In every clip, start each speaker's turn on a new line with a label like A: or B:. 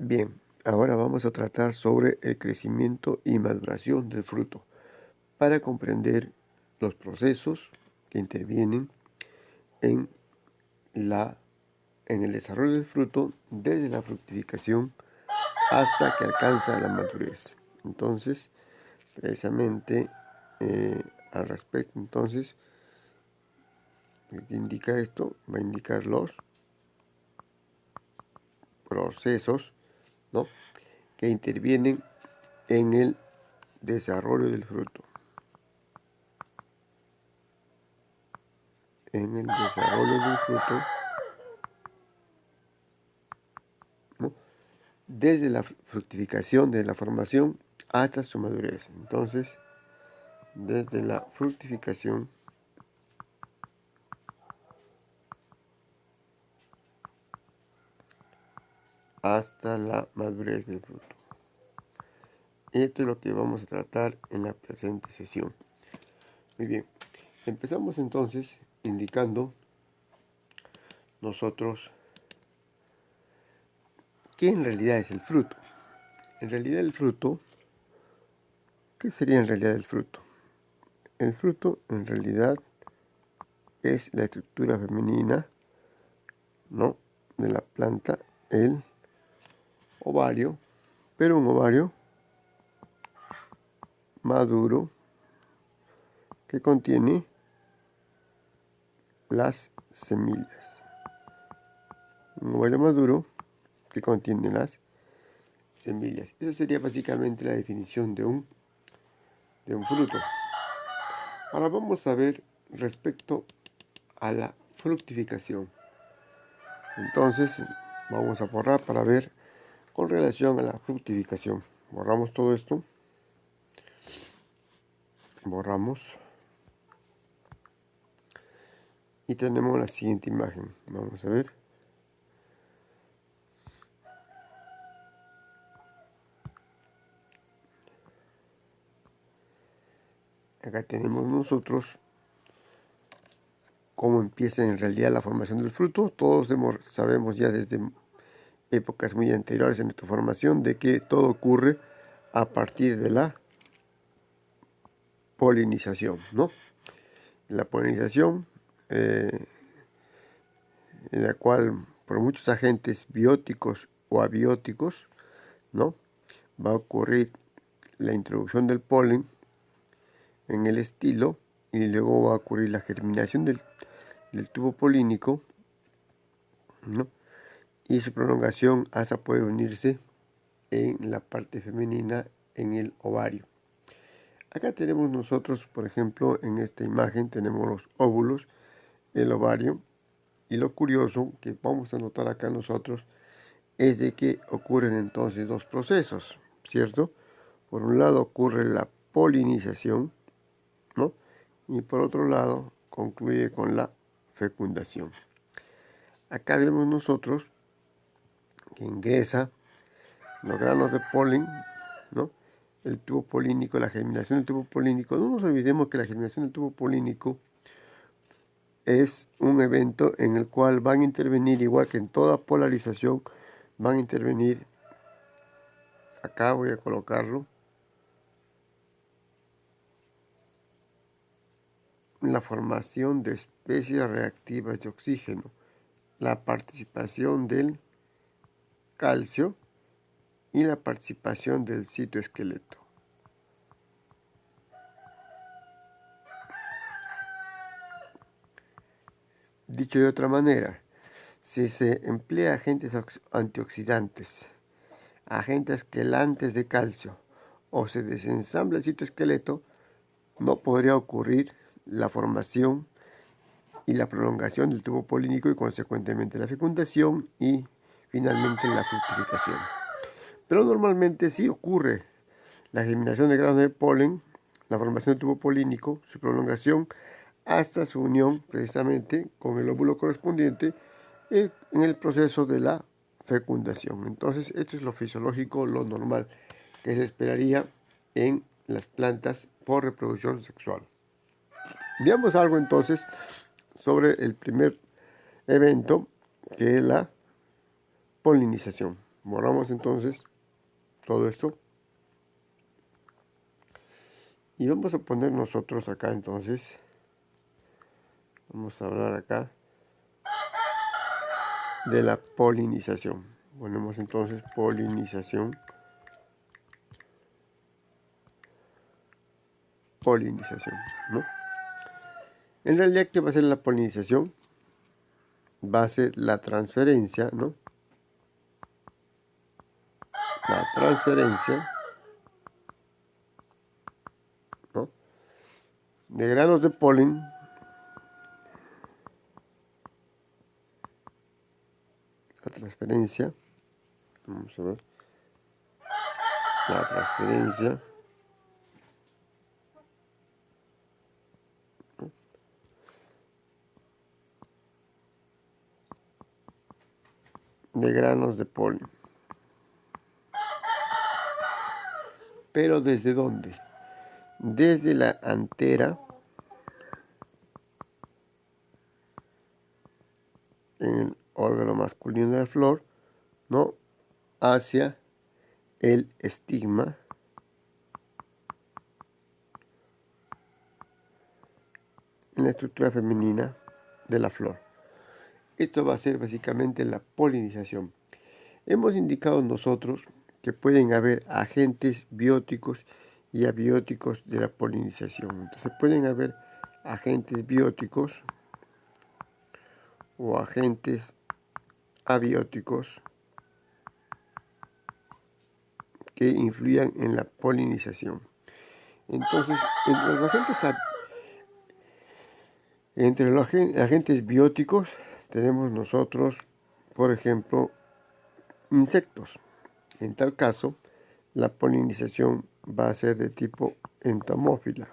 A: Bien, ahora vamos a tratar sobre el crecimiento y maduración del fruto para comprender los procesos que intervienen en el desarrollo del fruto desde la fructificación hasta que alcanza la madurez. Entonces, precisamente al respecto, entonces, ¿qué indica esto? Va a indicar los procesos, ¿no?, que intervienen en el desarrollo del fruto. En el desarrollo del fruto, ¿no?, desde la fructificación, de la formación hasta su madurez. Entonces, desde la fructificación hasta la madurez del fruto. Esto es lo que vamos a tratar en la presente sesión. Muy bien, empezamos entonces indicando nosotros qué en realidad es el fruto. En realidad el fruto, ¿qué sería en realidad el fruto? El fruto en realidad es la estructura femenina, ¿no?, de la planta, el ovario, pero un ovario maduro que contiene las semillas. Un ovario maduro que contiene las semillas. Eso sería básicamente la definición de un fruto. Ahora vamos a ver respecto a la fructificación. Entonces vamos a borrar para ver con relación a la fructificación. Borramos todo esto. Borramos. Y tenemos la siguiente imagen. Vamos a ver. Acá tenemos nosotros cómo empieza en realidad la formación del fruto. Todos sabemos ya desde épocas muy anteriores en nuestra formación de que todo ocurre a partir de la polinización, ¿no? La polinización, en la cual por muchos agentes bióticos o abióticos, ¿no?, va a ocurrir la introducción del polen en el estilo y luego va a ocurrir la germinación del tubo polínico, ¿no?, y su prolongación hasta poder unirse en la parte femenina en el ovario. Acá tenemos nosotros, por ejemplo, en esta imagen tenemos los óvulos, el ovario, y lo curioso que vamos a notar acá nosotros es de que ocurren entonces dos procesos, ¿cierto? Por un lado ocurre la polinización, ¿no?, y por otro lado concluye con la fecundación. Acá vemos nosotros que ingresa los granos de polen, ¿no?, el tubo polínico, la germinación del tubo polínico. No nos olvidemos que la germinación del tubo polínico es un evento en el cual van a intervenir, igual que en toda polarización, van a intervenir, acá voy a colocarlo, la formación de especies reactivas de oxígeno, la participación del calcio y la participación del citoesqueleto. Dicho de otra manera, si se emplea agentes antioxidantes, agentes quelantes de calcio o se desensambla el citoesqueleto, no podría ocurrir la formación y la prolongación del tubo polínico y consecuentemente la fecundación y finalmente la fructificación. Pero normalmente sí ocurre la germinación de granos de polen, la formación del tubo polínico, su prolongación hasta su unión precisamente con el óvulo correspondiente en el proceso de la fecundación. Entonces esto es lo fisiológico, lo normal que se esperaría en las plantas por reproducción sexual. Veamos algo entonces sobre el primer evento, que es la polinización. Borramos entonces todo esto. Y vamos a poner nosotros acá entonces. Vamos a hablar acá de la polinización. Ponemos entonces polinización. Polinización, ¿no? En realidad, ¿qué va a ser la polinización? Va a ser la transferencia, ¿no? La transferencia, ¿no?, de granos de polen la transferencia, vamos a ver, la transferencia de granos de polen. ¿Pero desde dónde? Desde la antera en el órgano masculino de la flor, ¿no?, hacia el estigma en la estructura femenina de la flor. Esto va a ser básicamente la polinización. Hemos indicado nosotros que pueden haber agentes bióticos y abióticos de la polinización. Entonces pueden haber agentes bióticos o agentes abióticos que influyan en la polinización. Entonces, entre los agentes bióticos tenemos nosotros, por ejemplo, insectos. En tal caso, la polinización va a ser de tipo entomófila.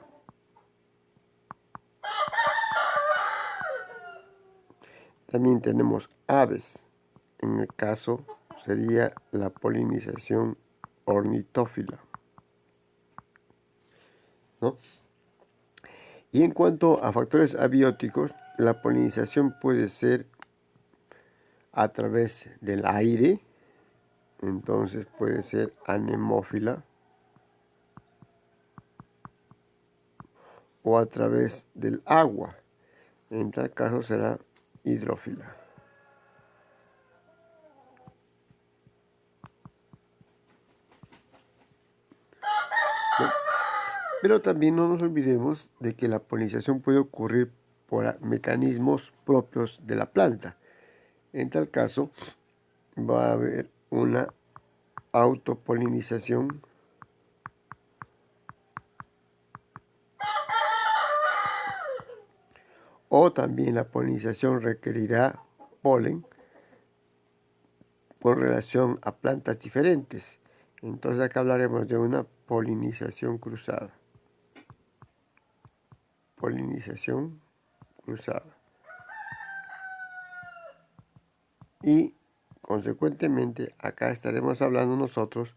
A: También tenemos aves. En el caso sería la polinización ornitófila, ¿no? Y en cuanto a factores abióticos, la polinización puede ser a través del aire, entonces puede ser anemófila, o a través del agua, en tal caso será hidrófila. Pero también no nos olvidemos de que la polinización puede ocurrir por mecanismos propios de la planta. En tal caso, va a haber una autopolinización o también la polinización requerirá polen con relación a plantas diferentes. Entonces acá hablaremos de una polinización cruzada. Polinización cruzada. Y consecuentemente acá estaremos hablando nosotros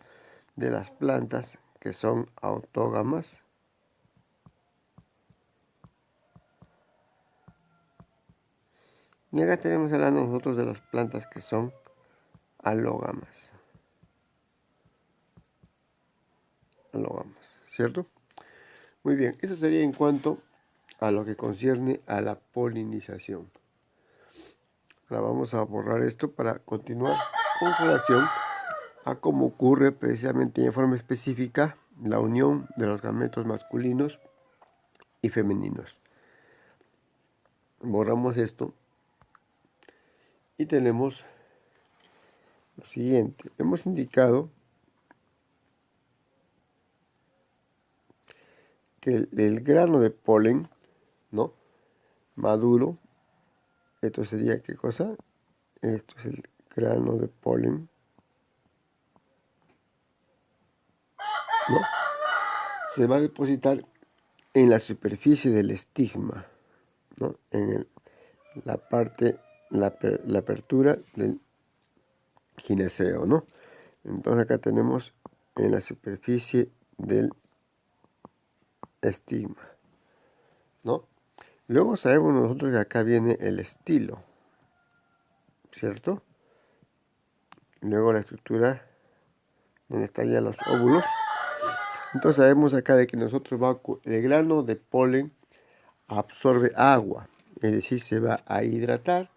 A: de las plantas que son autógamas y acá estaremos hablando nosotros de las plantas que son alógamas. Alógamas, ¿cierto? Muy bien, eso sería en cuanto a lo que concierne a la polinización. Ahora vamos a borrar esto para continuar con relación a cómo ocurre precisamente en forma específica la unión de los gametos masculinos y femeninos. Borramos esto y tenemos lo siguiente. Hemos indicado que el grano de polen, ¿no?, maduro, esto sería ¿qué cosa? Esto es el grano de polen, ¿no?, se va a depositar en la superficie del estigma, ¿no?, en la parte, la apertura del gineceo, ¿no? Entonces acá tenemos en la superficie del estigma, ¿no? Luego sabemos nosotros que acá viene el estilo, ¿cierto? luego la estructura donde están ya los óvulos. Entonces sabemos acá de que el grano de polen absorbe agua, es decir, se va a hidratar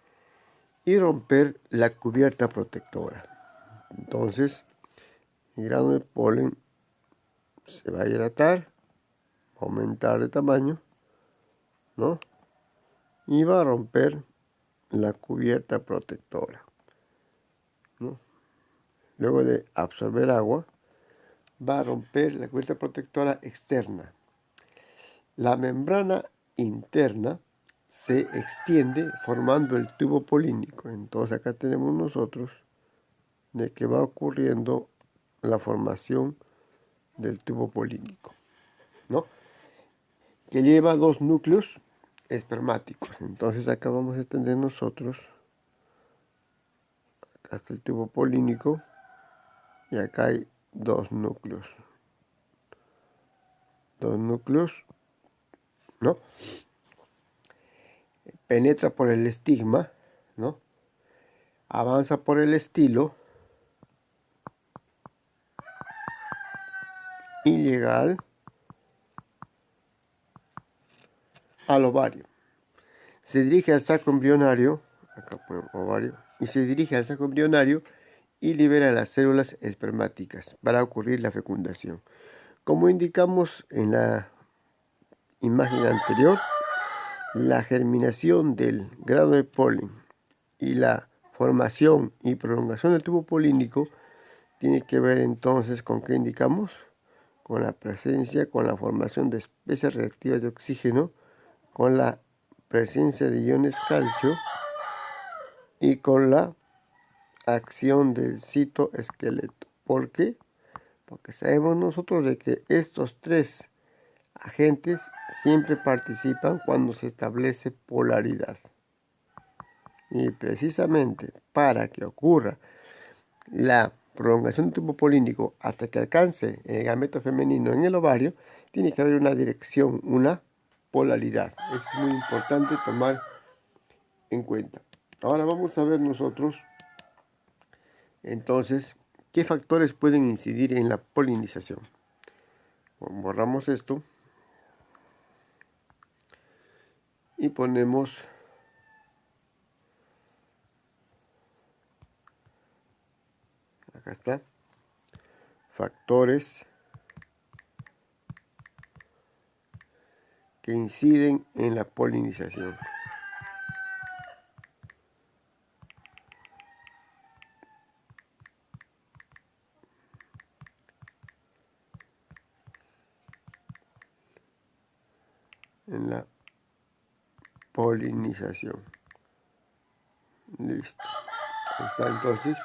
A: y romper la cubierta protectora. Entonces, el grano de polen se va a hidratar, aumentar de tamaño, ¿no? Y va a romper la cubierta protectora, ¿no? Luego de absorber agua, va a romper la cubierta protectora externa. La membrana interna se extiende formando el tubo polínico. Entonces acá tenemos nosotros de que va ocurriendo la formación del tubo polínico, ¿no? Que lleva 2 núcleos espermáticos. Entonces acá vamos a extender nosotros, acá está el tubo polínico y acá hay 2 núcleos. 2 núcleos, ¿no? Penetra por el estigma, ¿no? Avanza por el estilo y llega al ovario. Se dirige al saco embrionario, acá ponemos ovario, y se dirige al saco embrionario y libera las células espermáticas para ocurrir la fecundación. Como indicamos en la imagen anterior, la germinación del grano de polen y la formación y prolongación del tubo polínico tiene que ver entonces con qué indicamos, con la presencia, con la formación de especies reactivas de oxígeno, con la presencia de iones calcio y con la acción del citoesqueleto. ¿Por qué? Porque sabemos nosotros de que estos 3 agentes siempre participan cuando se establece polaridad. Y precisamente para que ocurra la prolongación del tubo polínico hasta que alcance el gameto femenino en el ovario, tiene que haber una dirección, una polaridad. Es muy importante tomar en cuenta. Ahora vamos a ver nosotros, entonces, qué factores pueden incidir en la polinización. Borramos esto y ponemos acá está, factores que inciden en la polinización. En la polinización. Listo. Está entonces.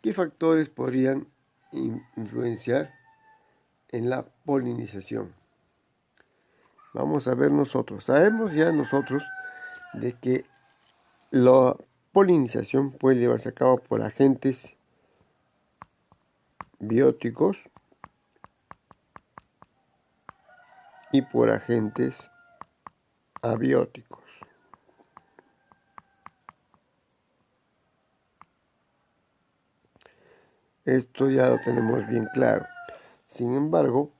A: ¿Qué factores podrían influenciar en la polinización? Vamos a ver nosotros. Sabemos ya nosotros de que la polinización puede llevarse a cabo por agentes bióticos y por agentes abióticos. Esto ya lo tenemos bien claro. Sin embargo,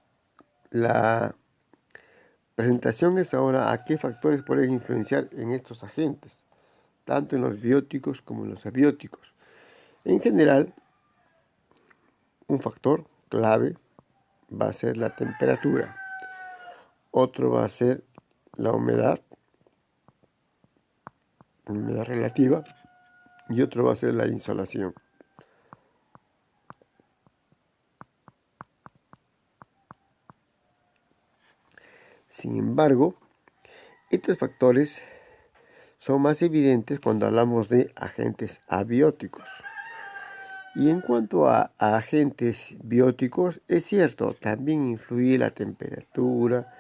A: la presentación es ahora a qué factores pueden influenciar en estos agentes, tanto en los bióticos como en los abióticos. En general, un factor clave va a ser la temperatura, otro va a ser la humedad relativa, y otro va a ser la insolación. Sin embargo, estos factores son más evidentes cuando hablamos de agentes abióticos. Y en cuanto a agentes bióticos, es cierto, también influye la temperatura,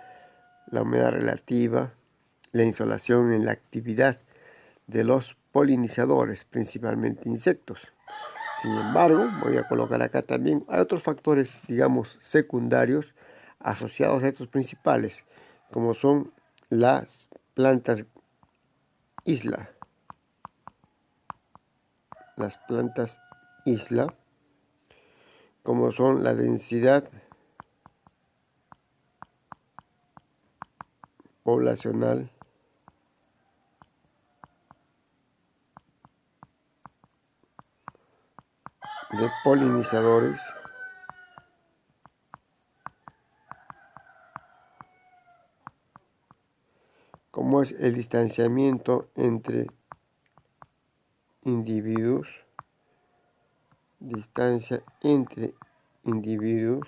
A: la humedad relativa, la insolación en la actividad de los polinizadores, principalmente insectos. Sin embargo, voy a colocar acá también, hay otros factores, digamos, secundarios asociados a estos principales, como son las plantas isla, las plantas isla, como son la densidad poblacional de polinizadores, como es el distanciamiento entre individuos, distancia entre individuos,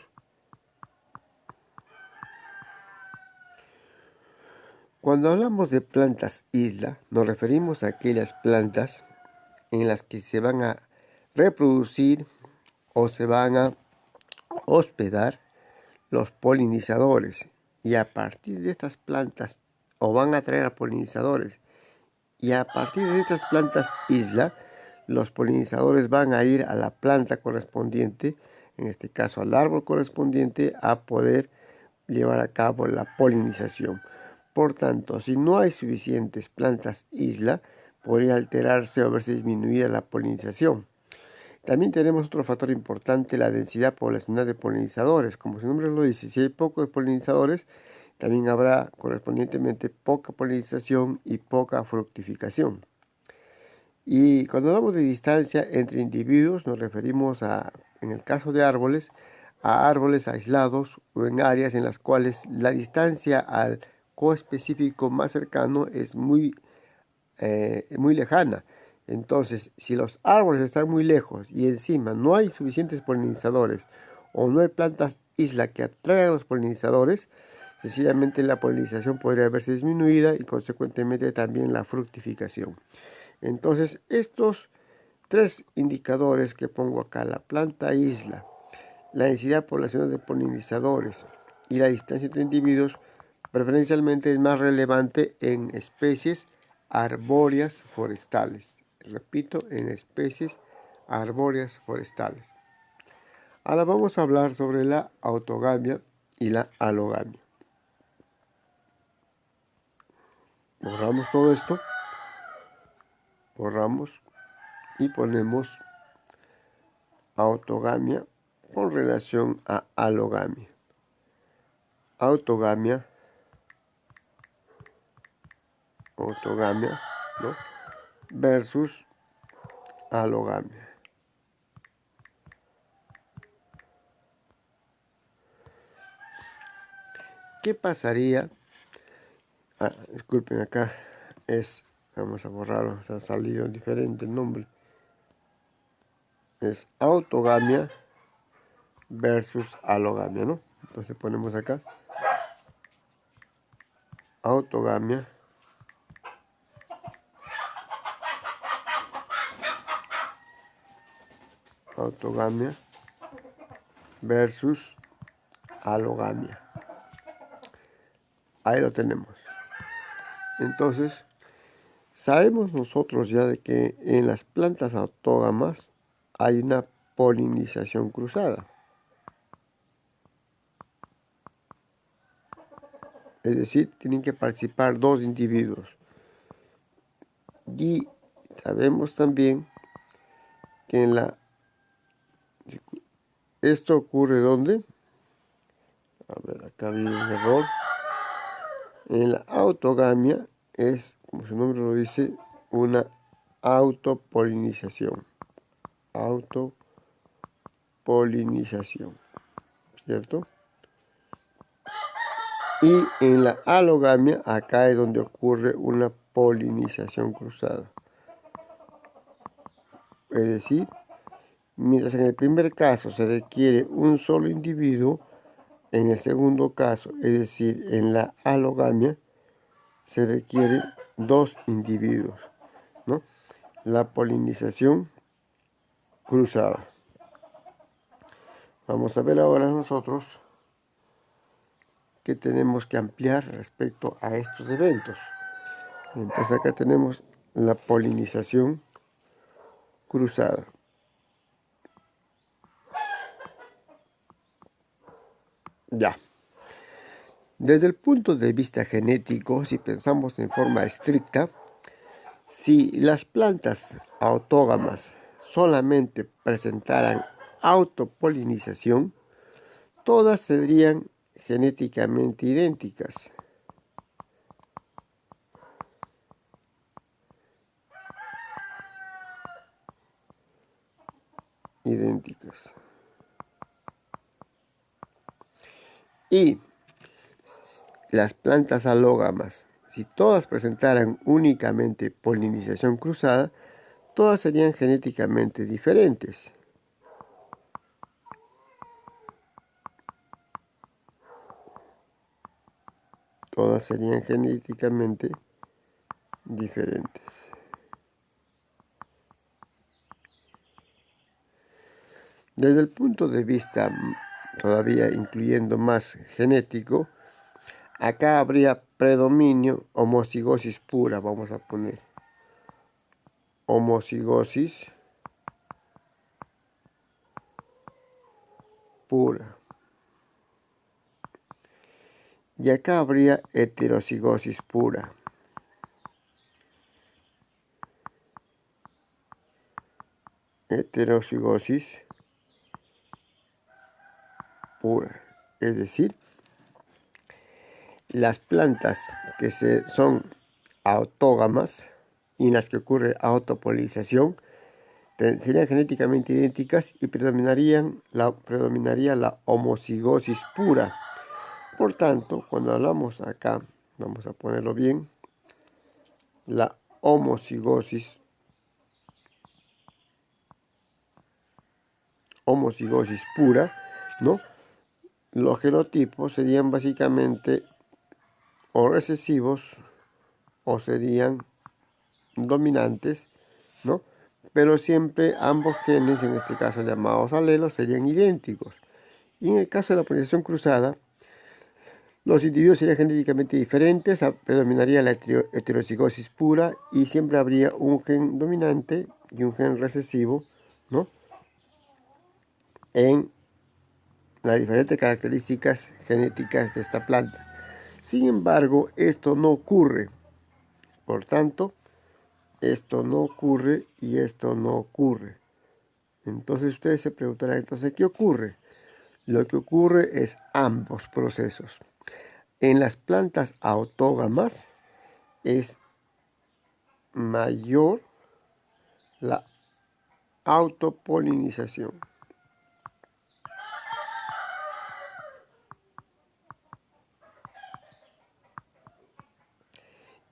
A: cuando hablamos de plantas isla, nos referimos a aquellas plantas en las que se van a reproducir o se van a hospedar los polinizadores, y a partir de estas plantas, o van a atraer a polinizadores, y a partir de estas plantas isla, los polinizadores van a ir a la planta correspondiente, en este caso al árbol correspondiente, a poder llevar a cabo la polinización. Por tanto, si no hay suficientes plantas isla, podría alterarse o verse disminuida la polinización. También tenemos otro factor importante, la densidad poblacional de polinizadores. Como su nombre lo dice, si hay pocos polinizadores, también habrá correspondientemente poca polinización y poca fructificación. Y cuando hablamos de distancia entre individuos, nos referimos a, en el caso de árboles, a árboles aislados o en áreas en las cuales la distancia al coespecífico más cercano es muy lejana. Entonces, si los árboles están muy lejos y encima no hay suficientes polinizadores o no hay plantas isla que atraigan a los polinizadores, sencillamente la polinización podría verse disminuida y consecuentemente también la fructificación. Entonces, estos tres indicadores que pongo acá, la planta isla, la densidad poblacional de polinizadores y la distancia entre individuos, preferencialmente es más relevante en especies arbóreas forestales. Repito, en especies arbóreas forestales. Ahora vamos a hablar sobre la autogamia y la alogamia. Borramos todo esto, borramos y ponemos autogamia con relación a alogamia. Autogamia, ¿no? Versus alogamia. ¿Qué pasaría? Disculpen, acá vamos a borrarlo, ha salido diferente el nombre. Es autogamia versus alogamia, ¿no? Entonces ponemos acá autogamia versus alogamia. Ahí lo tenemos. Entonces, sabemos nosotros ya de que en las plantas autógamas hay una polinización cruzada. Es decir, tienen que participar dos individuos. Y sabemos también que esto ocurre ¿dónde? A ver, acá viene un error. En la autogamia es, como su nombre lo dice, una autopolinización. Autopolinización, ¿cierto? Y en la alogamia, acá es donde ocurre una polinización cruzada. Es decir, mientras en el primer caso se requiere un solo individuo, en el segundo caso, es decir, en la alogamia, se requieren dos individuos, ¿no? La polinización cruzada. Vamos a ver ahora nosotros que tenemos que ampliar respecto a estos eventos. Entonces acá tenemos la polinización cruzada. Ya. Desde el punto de vista genético, si pensamos en forma estricta, si las plantas autógamas solamente presentaran autopolinización, todas serían genéticamente idénticas. Y las plantas alógamas, si todas presentaran únicamente polinización cruzada, todas serían genéticamente diferentes. Todas serían genéticamente diferentes. Desde el punto de vista todavía incluyendo más genético, acá habría predominio homocigosis pura, vamos a poner homocigosis pura. Y acá habría heterocigosis pura. Heterocigosis pura. Es decir, las plantas que son autógamas y en las que ocurre autopolinización serían genéticamente idénticas y predominaría la homocigosis pura. Por tanto, cuando hablamos acá, vamos a ponerlo bien, la homocigosis pura, ¿no? Los genotipos serían básicamente o recesivos o serían dominantes, ¿no? Pero siempre ambos genes, en este caso llamados alelos, serían idénticos. Y en el caso de la polinización cruzada, los individuos serían genéticamente diferentes, predominaría la heterocigosis pura y siempre habría un gen dominante y un gen recesivo, ¿no? En las diferentes características genéticas de esta planta. Sin embargo, esto no ocurre. Por tanto, esto no ocurre y esto no ocurre. Entonces ustedes se preguntarán, entonces, ¿qué ocurre? Lo que ocurre es ambos procesos. En las plantas autógamas es mayor la autopolinización.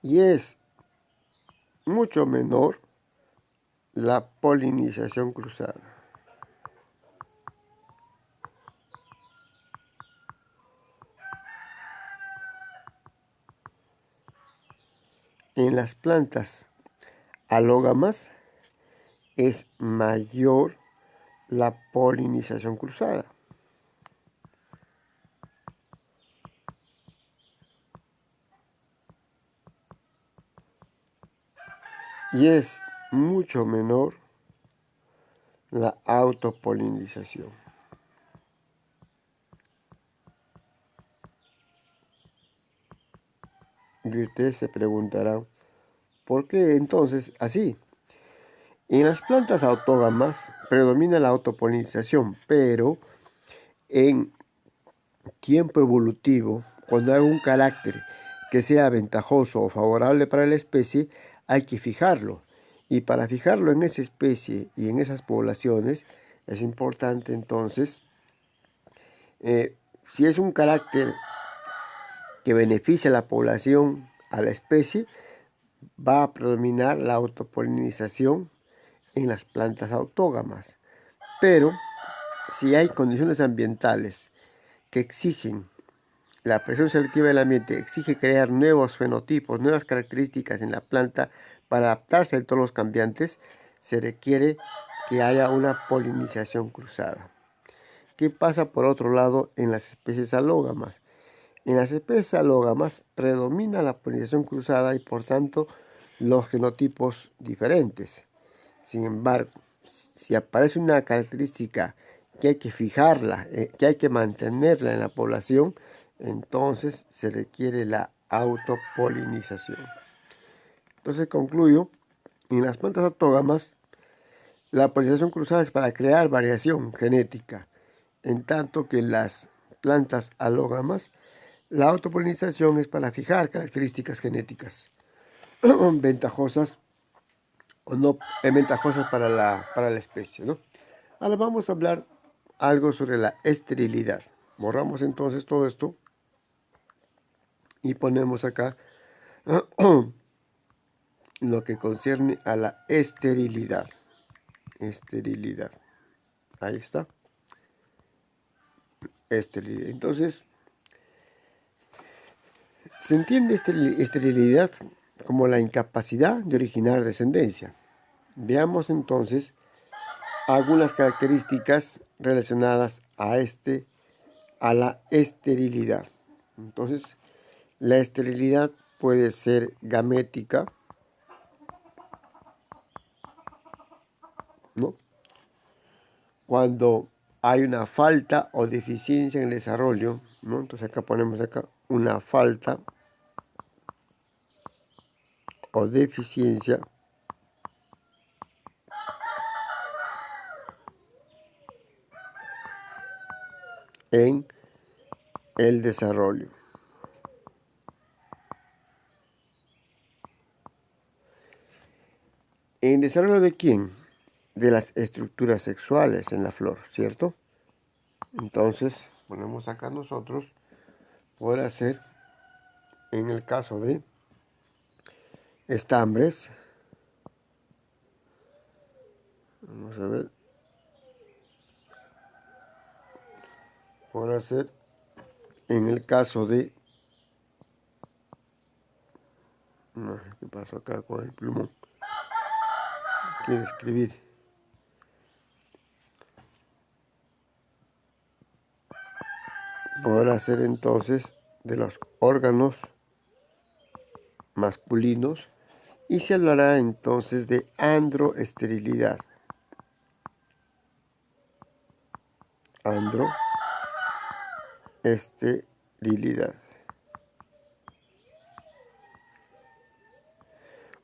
A: Y es mucho menor la polinización cruzada. En las plantas alógamas es mayor la polinización cruzada. Y es mucho menor la autopolinización. Y ustedes se preguntarán, ¿por qué entonces así? En las plantas autógamas predomina la autopolinización, pero en tiempo evolutivo, cuando hay un carácter que sea ventajoso o favorable para la especie, hay que fijarlo. Y para fijarlo en esa especie y en esas poblaciones, es importante entonces, si es un carácter que beneficia a la población, a la especie, va a predominar la autopolinización en las plantas autógamas. Pero si hay condiciones ambientales que exigen, la presión selectiva del ambiente exige crear nuevos fenotipos, nuevas características en la planta para adaptarse a todos los cambiantes, se requiere que haya una polinización cruzada. ¿Qué pasa por otro lado en las especies alógamas? En las especies alógamas predomina la polinización cruzada y por tanto los genotipos diferentes. Sin embargo, si aparece una característica que hay que fijarla, que hay que mantenerla en la población, entonces se requiere la autopolinización. Entonces concluyo, en las plantas autógamas La polinización cruzada es para crear variación genética, en tanto que en las plantas alógamas, la autopolinización es para fijar características genéticas ventajosas o no ventajosas para la especie, ¿no? Ahora vamos a hablar algo sobre la esterilidad. Borramos entonces todo esto y ponemos acá lo que concierne a la esterilidad. Esterilidad. Ahí está. Esterilidad. Entonces, se entiende esterilidad como la incapacidad de originar descendencia. Veamos entonces algunas características relacionadas a la esterilidad. Entonces, la esterilidad puede ser gamética, ¿no? Cuando hay una falta o deficiencia en el desarrollo, ¿no? Entonces acá ponemos acá una falta o deficiencia en el desarrollo. ¿En desarrollo de quién? De las estructuras sexuales en la flor, ¿cierto? Entonces, ponemos acá nosotros, podrá ser en el caso de estambres. Vamos a ver. Podrá ser en el caso de... No, ¿qué pasó acá con el plumón? Quiere escribir. Podrá ser entonces de los órganos masculinos y se hablará entonces de androesterilidad. Androesterilidad.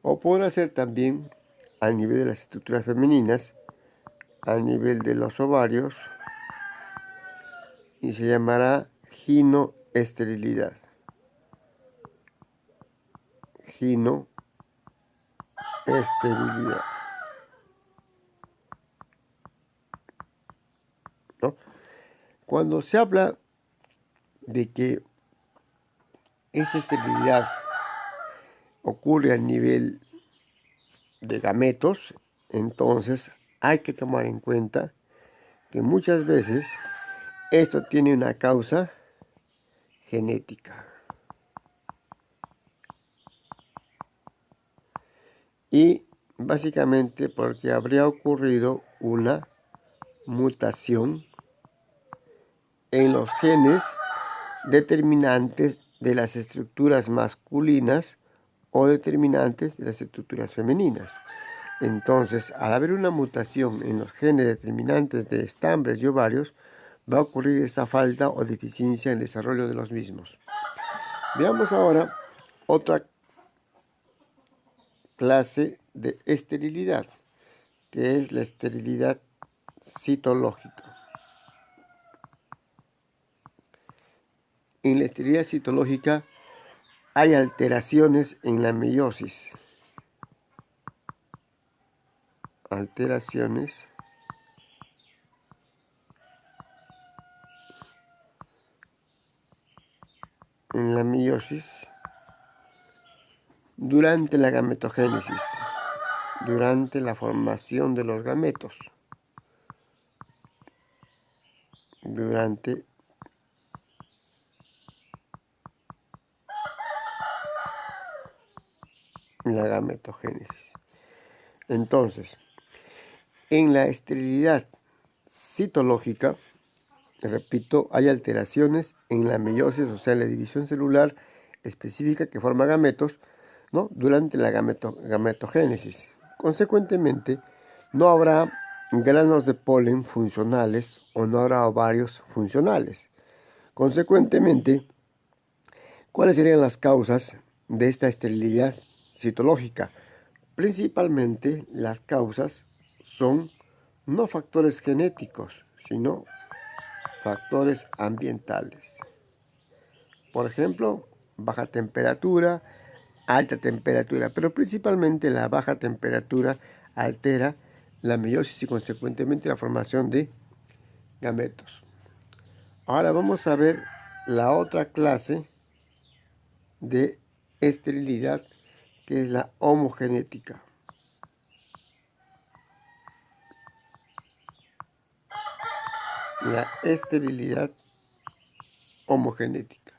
A: O podrá ser también a nivel de las estructuras femeninas, a nivel de los ovarios, y se llamará ginoesterilidad. Ginoesterilidad. ¿No? Cuando se habla de que esta esterilidad ocurre a nivel de gametos, entonces hay que tomar en cuenta que muchas veces esto tiene una causa genética. Y básicamente porque habría ocurrido una mutación en los genes determinantes de las estructuras masculinas o determinantes de las estructuras femeninas. Entonces, al haber una mutación en los genes determinantes de estambres y ovarios, va a ocurrir esta falta o deficiencia en el desarrollo de los mismos. Veamos ahora otra clase de esterilidad, que es la esterilidad citológica. En la esterilidad citológica hay alteraciones en la meiosis. Alteraciones en la meiosis durante la gametogénesis, durante la formación de los gametos, durante la gametogénesis. Entonces, en la esterilidad citológica, repito, hay alteraciones en la meiosis, o sea, la división celular específica que forma gametos, ¿no? Durante la gametogénesis. Consecuentemente, no habrá granos de polen funcionales o no habrá ovarios funcionales. Consecuentemente, ¿cuáles serían las causas de esta esterilidad citológica? Principalmente las causas son no factores genéticos, sino factores ambientales. Por ejemplo, baja temperatura, alta temperatura, pero principalmente la baja temperatura altera la meiosis y consecuentemente la formación de gametos. Ahora vamos a ver la otra clase de esterilidad, que es la homogenética. La esterilidad homogenética.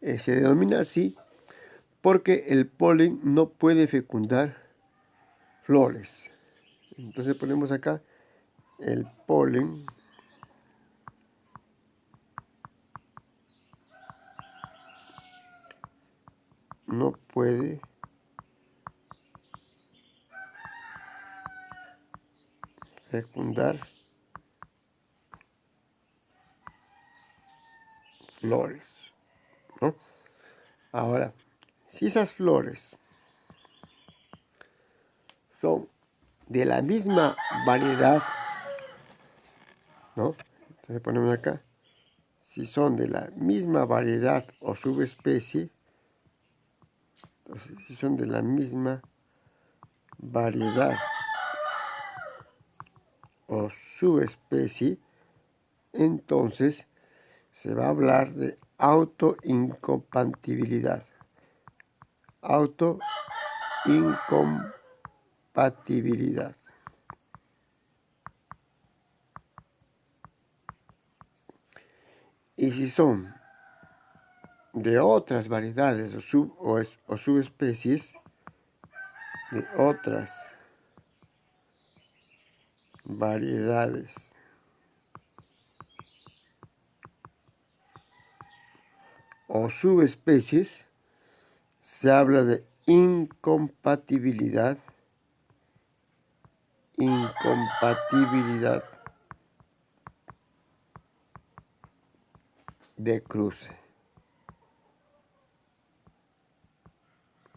A: Se denomina así porque el polen no puede fecundar flores. Entonces ponemos acá el polen no puede fecundar flores, ¿no? Ahora, si esas flores son de la misma variedad, ¿no? Entonces ponemos acá, si son de la misma variedad o subespecie, entonces, si son de la misma variedad o subespecie, entonces se va a hablar de autoincompatibilidad. Autoincompatibilidad. Y si son de otras variedades o subespecies, de otras variedades o subespecies, se habla de incompatibilidad de cruce.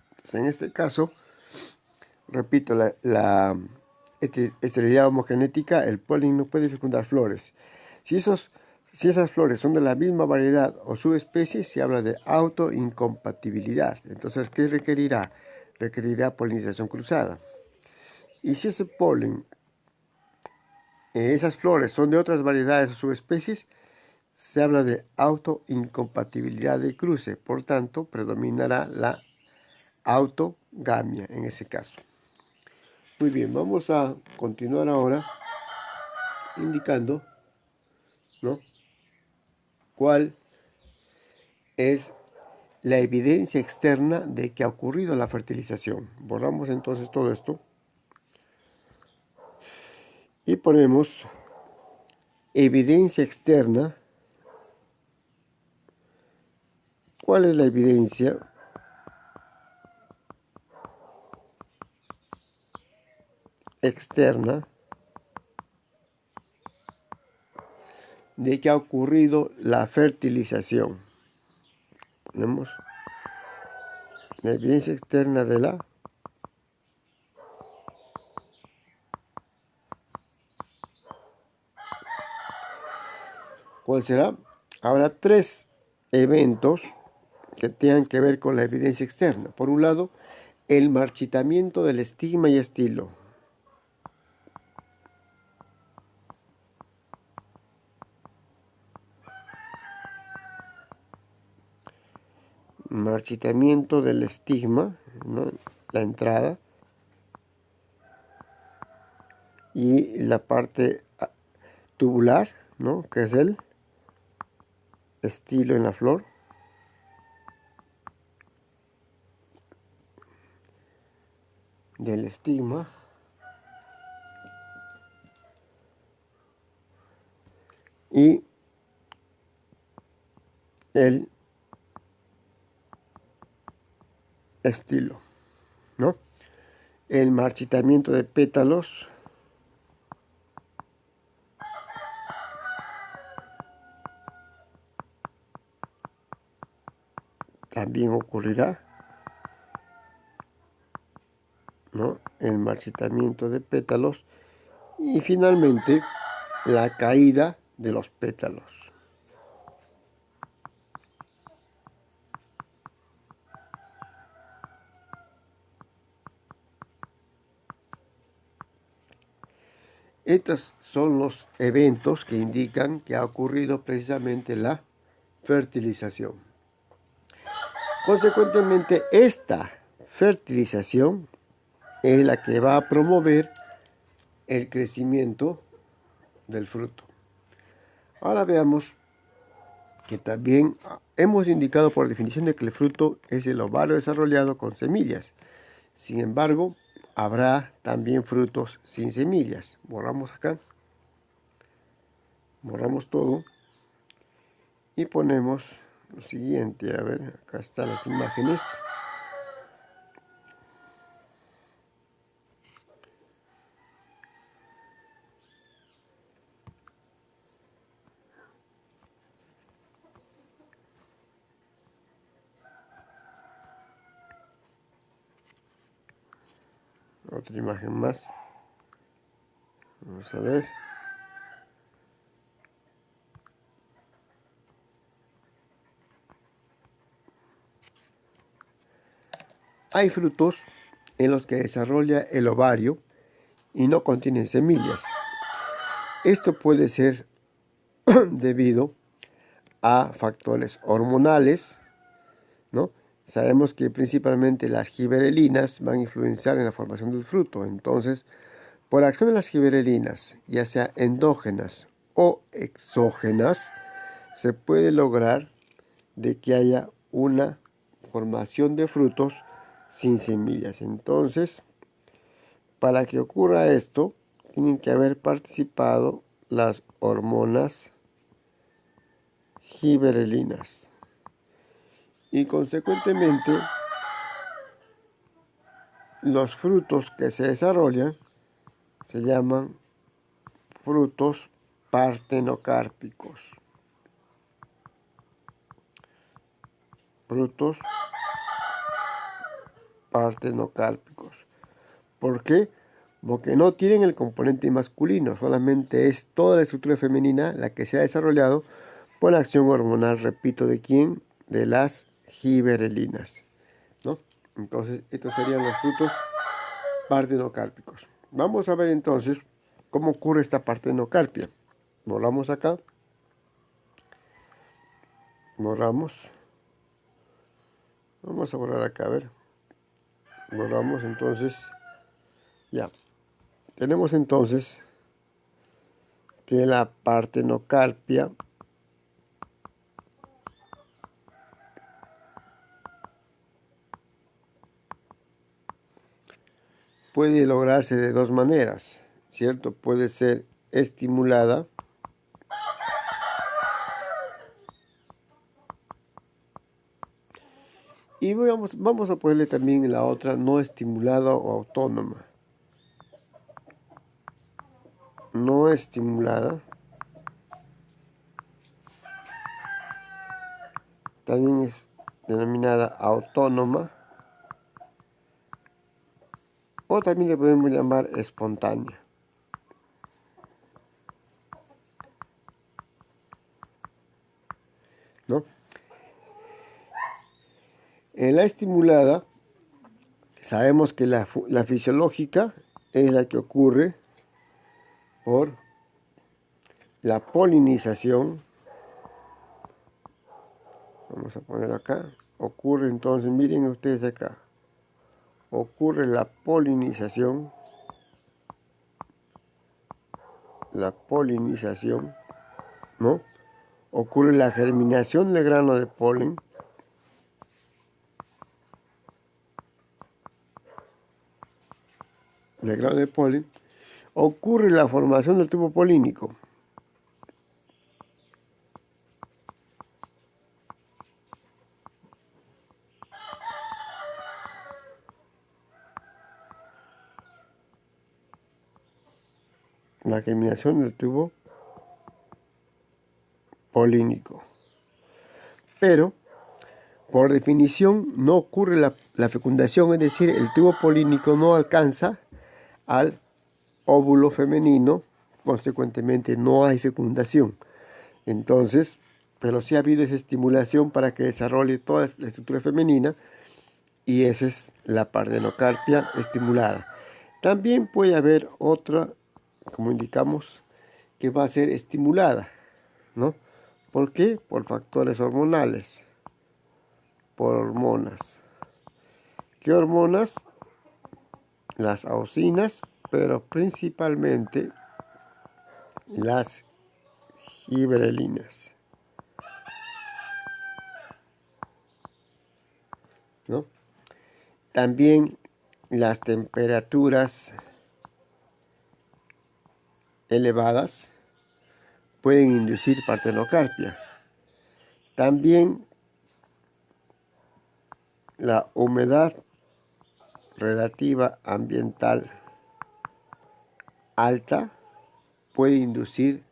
A: Entonces, en este caso, repito, la esterilidad homogenética, el polen no puede fecundar flores. Si esas flores son de la misma variedad o subespecie, se habla de autoincompatibilidad. Entonces, ¿qué requerirá? Requerirá polinización cruzada. Y si ese polen, esas flores son de otras variedades o subespecies, se habla de autoincompatibilidad de cruce. Por tanto, predominará la autogamia en ese caso. Muy bien, vamos a continuar ahora indicando, ¿no?, cuál es la evidencia externa de que ha ocurrido la fertilización. Borramos entonces todo esto y ponemos evidencia externa. ¿Cuál es la evidencia externa de que ha ocurrido la fertilización? Ponemos la evidencia externa de la ¿cuál será? Habrá tres eventos que tengan que ver con la evidencia externa. Por un lado, el marchitamiento del estigma y estilo. Marchitamiento del estigma, ¿no?, la entrada, y la parte tubular, ¿no?, que es el estilo en la flor. Del estigma. Y el estilo, ¿no? El marchitamiento de pétalos también ocurrirá, ¿no? El marchitamiento de pétalos, y y finalmente la caída de los pétalos. Estos son los eventos que indican que ha ocurrido precisamente la fertilización. Consecuentemente, esta fertilización es la que va a promover el crecimiento del fruto. Ahora veamos que también hemos indicado por definición de que el fruto es el ovario desarrollado con semillas. Sin embargo, habrá también frutos sin semillas. Borramos acá. Borramos todo. Y ponemos lo siguiente. A ver, acá están las imágenes. Otra imagen más. Vamos a ver. Hay frutos en los que desarrolla el ovario y no contienen semillas. Esto puede ser debido a factores hormonales, ¿no? Sabemos que principalmente las giberelinas van a influenciar en la formación del fruto. Entonces, por la acción de las giberelinas, ya sea endógenas o exógenas, se puede lograr de que haya una formación de frutos sin semillas. Entonces, para que ocurra esto, tienen que haber participado las hormonas giberelinas. Y consecuentemente, los frutos que se desarrollan se llaman frutos partenocárpicos. Frutos partenocárpicos. ¿Por qué? Porque no tienen el componente masculino, solamente es toda la estructura femenina la que se ha desarrollado por la acción hormonal, repito, ¿de quién? De las giberelinas, ¿no? Entonces, estos serían los frutos partenocárpicos. Vamos a ver entonces cómo ocurre esta partenocarpia. Borramos acá. Borramos. Vamos a borrar acá, a ver. Borramos entonces. Ya. Tenemos entonces que la partenocarpia puede lograrse de dos maneras, ¿cierto? Puede ser estimulada y vamos a ponerle también la otra no estimulada o autónoma. No estimulada también es denominada autónoma o también le podemos llamar espontánea. ¿No? En la estimulada sabemos que la fisiológica es la que ocurre por la polinización. Vamos a poner acá. Ocurre entonces, miren ustedes acá. Ocurre la polinización. La polinización, ¿no? Ocurre la germinación del grano de polen. Del grano de polen. Ocurre la formación del tubo polínico. La germinación del tubo polínico. Pero, por definición, no ocurre la fecundación, es decir, el tubo polínico no alcanza al óvulo femenino, consecuentemente no hay fecundación. Entonces, pero sí ha habido esa estimulación para que desarrolle toda la estructura femenina, y esa es la partenocarpia estimulada. También puede haber otra, como indicamos, que va a ser estimulada, ¿no? ¿Por qué? Por factores hormonales, por hormonas. ¿Qué hormonas? Las auxinas, pero principalmente las giberelinas, ¿no? También las temperaturas elevadas pueden inducir partenocarpia. También la humedad relativa ambiental alta puede inducir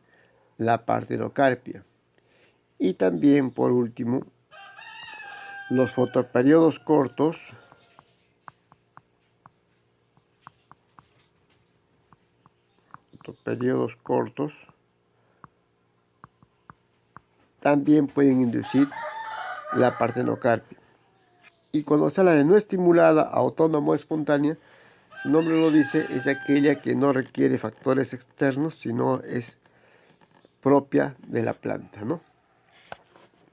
A: la partenocarpia. Y también, por último, los fotoperiodos cortos también pueden inducir la partenocarpia. Y cuando se habla de no estimulada, autónoma o espontánea, su nombre lo dice, es aquella que no requiere factores externos, sino es propia de la planta, ¿no?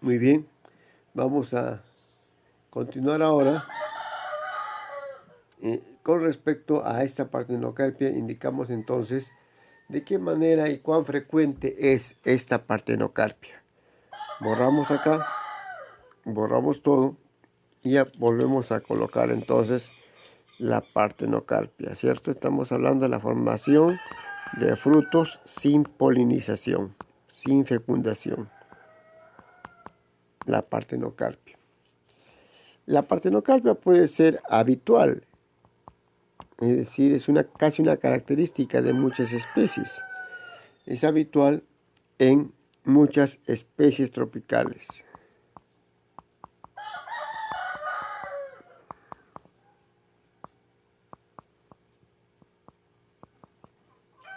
A: Muy bien, vamos a continuar ahora. Con respecto a esta partenocarpia, indicamos entonces de qué manera y cuán frecuente es esta partenocarpia. Borramos acá, borramos todo y ya volvemos a colocar entonces la partenocarpia, ¿cierto? Estamos hablando de la formación de frutos sin polinización, sin fecundación. La partenocarpia. La partenocarpia puede ser habitual, es decir, es casi una característica de muchas especies. Es habitual en muchas especies tropicales.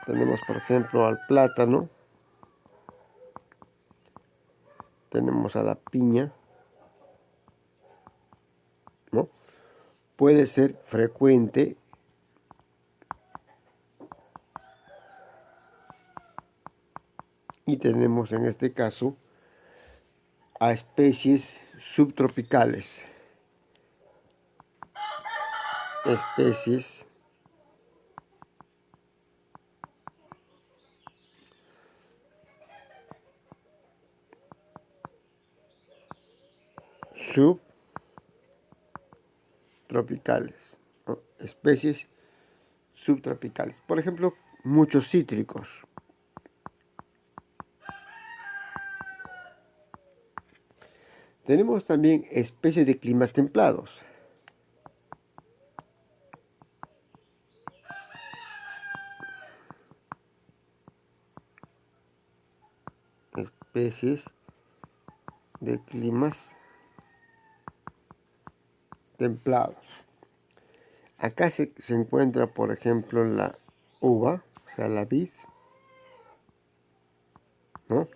A: Tenemos, por ejemplo, al plátano, tenemos a la piña, ¿no? Puede ser frecuente y tenemos en este caso a especies subtropicales, especies subtropicales, ¿no? Especies subtropicales. Por ejemplo, muchos cítricos. Tenemos también especies de climas templados. Especies de climas templados. Acá se encuentra, por ejemplo, la uva, o sea, la vid, ¿no?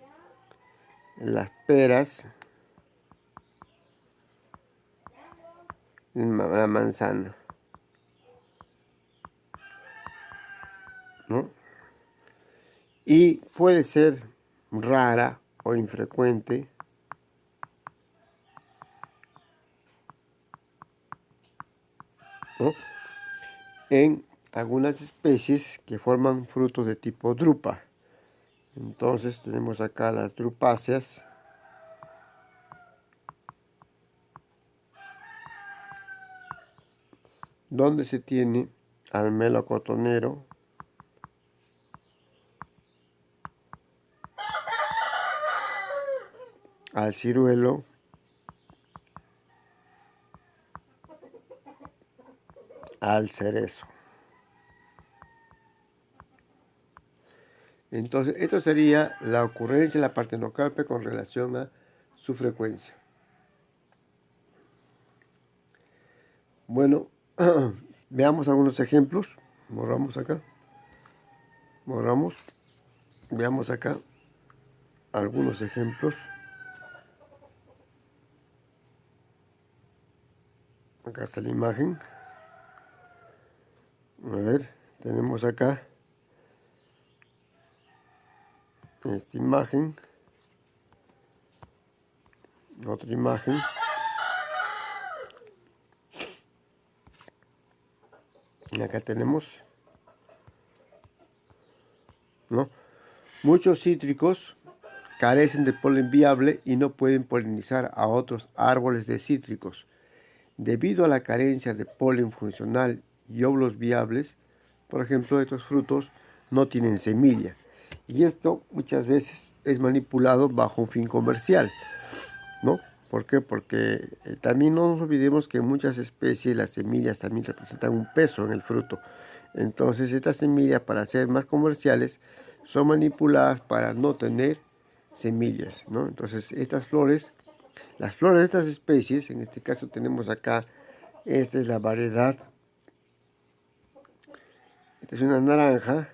A: Las peras, la manzana, ¿no? Y puede ser rara o infrecuente ¿no? En algunas especies que forman frutos de tipo drupa. Entonces tenemos acá las drupáceas, donde se tiene al melocotonero, al ciruelo, al cerezo. Entonces, esto sería la ocurrencia de la partenocarpia con relación a su frecuencia. Bueno, veamos algunos ejemplos. Borramos acá. Borramos. Veamos acá algunos ejemplos. Acá está la imagen. A ver, tenemos acá esta imagen, otra imagen, y acá tenemos, ¿no? Muchos cítricos carecen de polen viable y no pueden polinizar a otros árboles de cítricos. Debido a la carencia de polen funcional y óvulos viables, por ejemplo, estos frutos no tienen semilla. Y esto muchas veces es manipulado bajo un fin comercial, ¿no? ¿Por qué? Porque también no nos olvidemos que en muchas especies las semillas también representan un peso en el fruto. Entonces estas semillas, para ser más comerciales, son manipuladas para no tener semillas, ¿no? Entonces estas flores, las flores de estas especies, en este caso tenemos acá, esta es la variedad, esta es una naranja,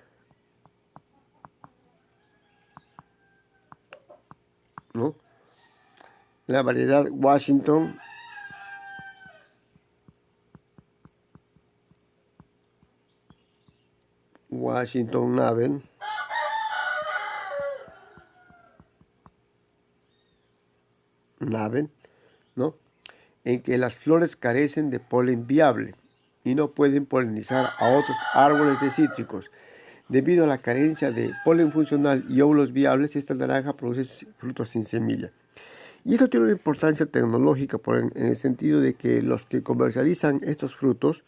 A: ¿no? La variedad Washington, Navel, ¿no? En que las flores carecen de polen viable y no pueden polinizar a otros árboles de cítricos. Debido a la carencia de polen funcional y óvulos viables, esta naranja produce frutos sin semilla. Y esto tiene una importancia tecnológica en el sentido de que los que comercializan estos frutos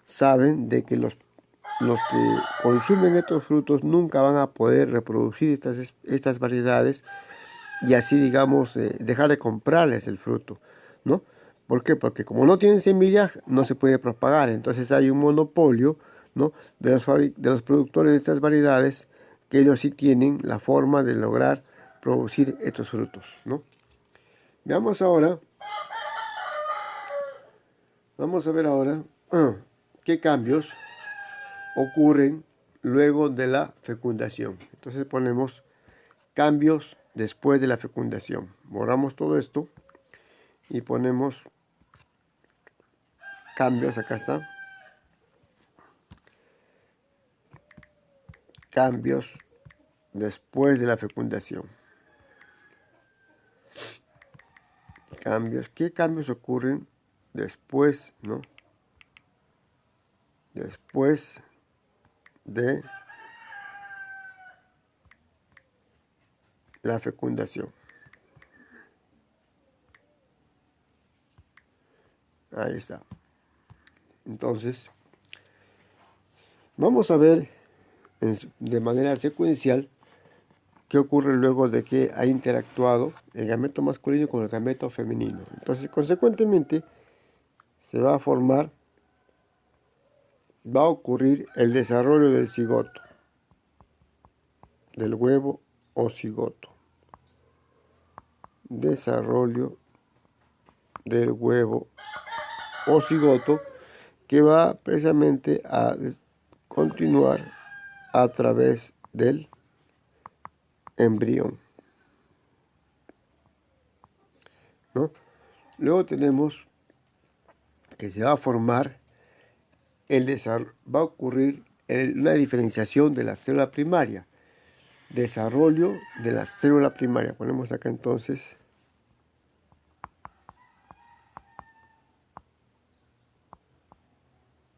A: saben de que los que consumen estos frutos nunca van a poder reproducir estas variedades y así, digamos, dejar de comprarles el fruto, ¿no? ¿Por qué? Porque como no tienen semillas, no se puede propagar. Entonces hay un monopolio, ¿no? de los productores de estas variedades, que ellos sí tienen la forma de lograr producir estos frutos, ¿no? Veamos ahora, vamos a ver ahora qué cambios ocurren luego de la fecundación. Entonces ponemos cambios después de la fecundación. Borramos todo esto y ponemos cambios, acá está. Cambios después de la fecundación. Cambios. ¿Qué cambios ocurren después, no? Después de la fecundación. Ahí está. Entonces, vamos a ver de manera secuencial qué ocurre luego de que ha interactuado el gameto masculino con el gameto femenino. Entonces, consecuentemente, se va a formar, va a ocurrir el desarrollo del cigoto, del huevo o cigoto. Desarrollo del huevo o cigoto, que va precisamente a continuar a través del embrión, ¿no? Luego tenemos que se va a formar va a ocurrir una diferenciación de la célula primaria, desarrollo de la célula primaria. Ponemos acá entonces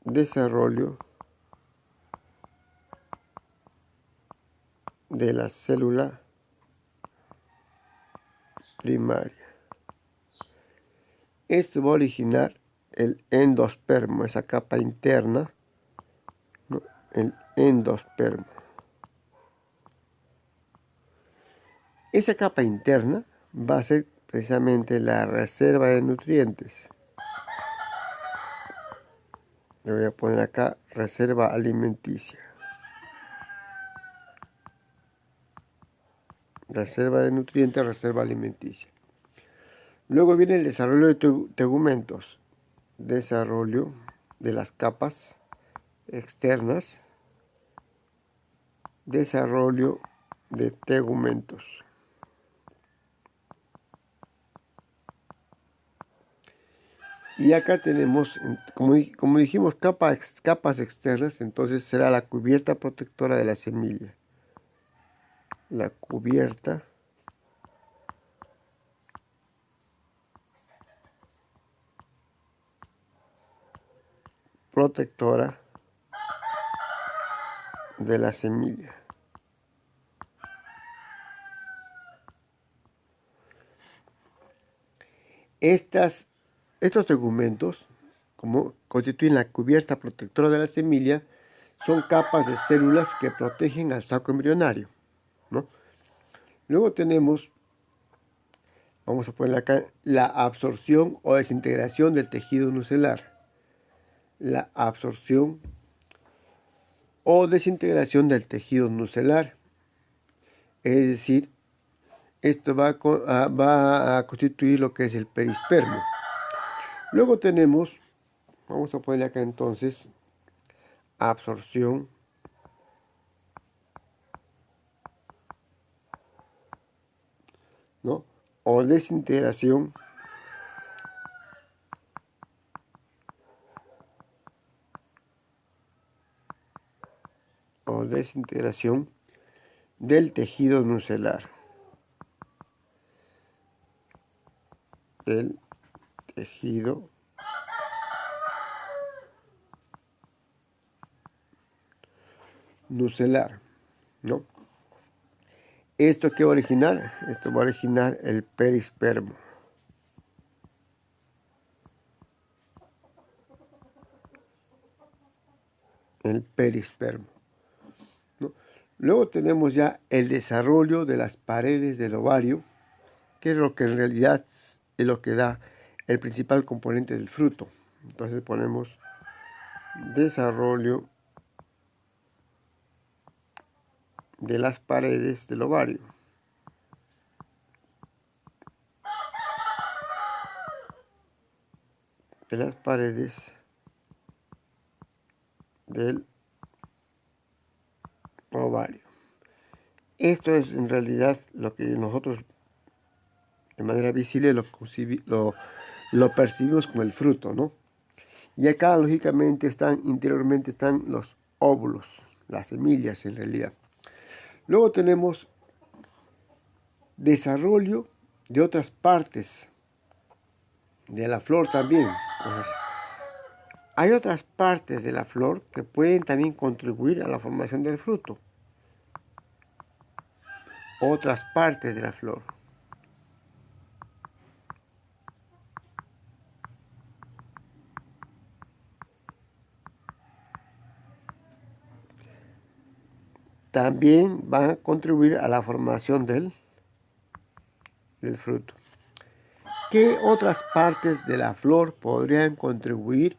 A: desarrollo de la célula primaria. Esto va a originar el endospermo, esa capa interna, ¿no? El endospermo. Esa capa interna va a ser precisamente la reserva de nutrientes. Le voy a poner acá reserva alimenticia. Reserva de nutrientes, reserva alimenticia. Luego viene el desarrollo de tegumentos. Desarrollo de las capas externas desarrollo de tegumentos. Y acá tenemos, como dijimos, capas externas, entonces será la cubierta protectora de la semilla. La cubierta protectora de la semilla. Estos tegumentos, como constituyen la cubierta protectora de la semilla, son capas de células que protegen al saco embrionario, ¿no? Luego tenemos, vamos a poner acá, la absorción o desintegración del tejido nucelar. La absorción o desintegración del tejido nucelar. Es decir, esto va a constituir lo que es el perispermo. Luego tenemos, vamos a ponerle acá entonces, absorción ¿no? O desintegración del tejido nucelar. Del tejido nucelar, ¿no? ¿Esto qué va a originar? Esto va a originar el perispermo. El perispermo, ¿no? Luego tenemos ya el desarrollo de las paredes del ovario, que es lo que en realidad es lo que da el principal componente del fruto. Entonces ponemos desarrollo de las paredes del ovario. De las paredes del ovario. Esto es en realidad lo que nosotros de manera visible lo percibimos como el fruto, ¿no? Y acá lógicamente interiormente están los óvulos, las semillas en realidad. Luego tenemos desarrollo de otras partes de la flor también. Entonces, hay otras partes de la flor que pueden también contribuir a la formación del fruto. Otras partes de la flor. También van a contribuir a la formación del fruto. ¿Qué otras partes de la flor podrían contribuir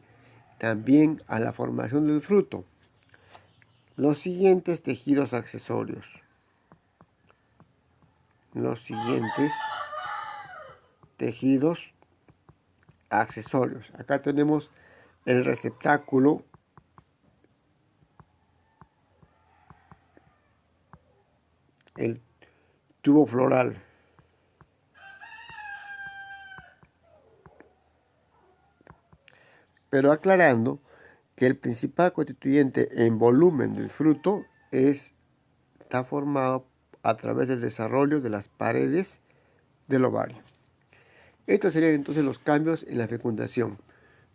A: también a la formación del fruto? Los siguientes tejidos accesorios. Los siguientes tejidos accesorios. Acá tenemos el receptáculo, el tubo floral. Pero aclarando que el principal constituyente en volumen del fruto está formado a través del desarrollo de las paredes del ovario. Estos serían entonces los cambios en la fecundación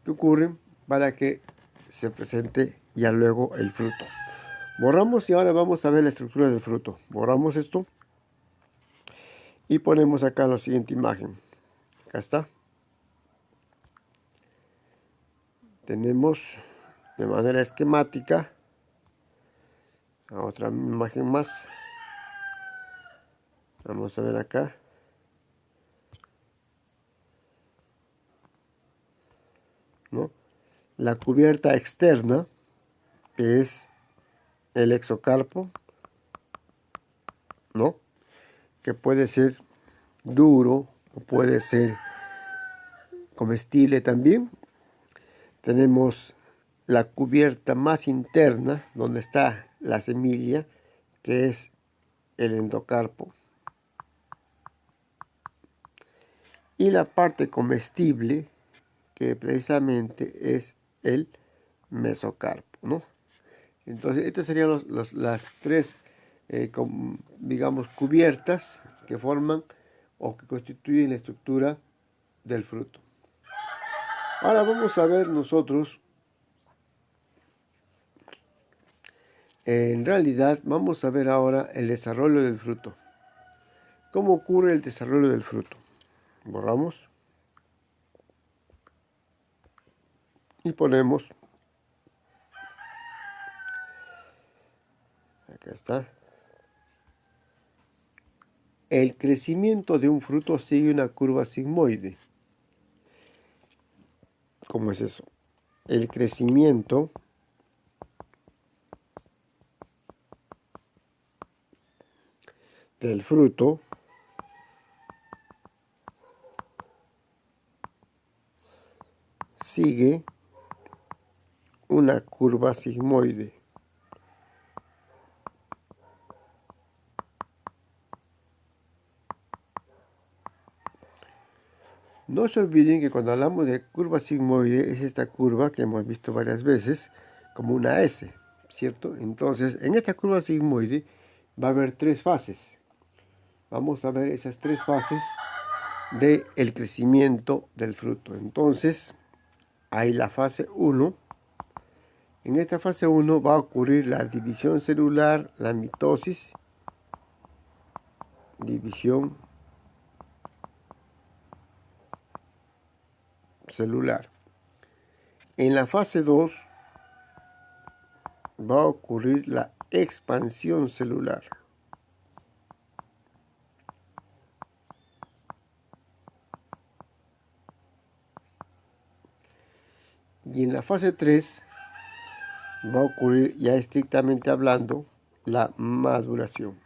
A: que ocurren para que se presente ya luego el fruto. Borramos y ahora vamos a ver la estructura del fruto. Borramos esto y ponemos acá la siguiente imagen. Acá está. Tenemos de manera esquemática otra imagen más. Vamos a ver acá. ¿No? La cubierta externa, que es el exocarpo, ¿no? Que puede ser duro o puede ser comestible también. Tenemos la cubierta más interna, donde está la semilla, que es el endocarpo, y la parte comestible, que precisamente es el mesocarpo, ¿no? Entonces, estas serían las tres, digamos, cubiertas que forman o que constituyen la estructura del fruto. Ahora vamos a ver nosotros, en realidad, vamos a ver ahora el desarrollo del fruto. ¿Cómo ocurre el desarrollo del fruto? Borramos y ponemos, acá está. El crecimiento de un fruto sigue una curva sigmoide. ¿Cómo es eso? El crecimiento del fruto sigue una curva sigmoide. No se olviden que cuando hablamos de curva sigmoide es esta curva que hemos visto varias veces como una S, ¿cierto? Entonces, en esta curva sigmoide va a haber tres fases. Vamos a ver esas tres fases del crecimiento del fruto. Entonces, hay la fase 1. En esta fase 1 va a ocurrir la división celular, la mitosis, división celular. En la fase 2 va a ocurrir la expansión celular. Y en la fase 3 va a ocurrir, ya estrictamente hablando, la maduración.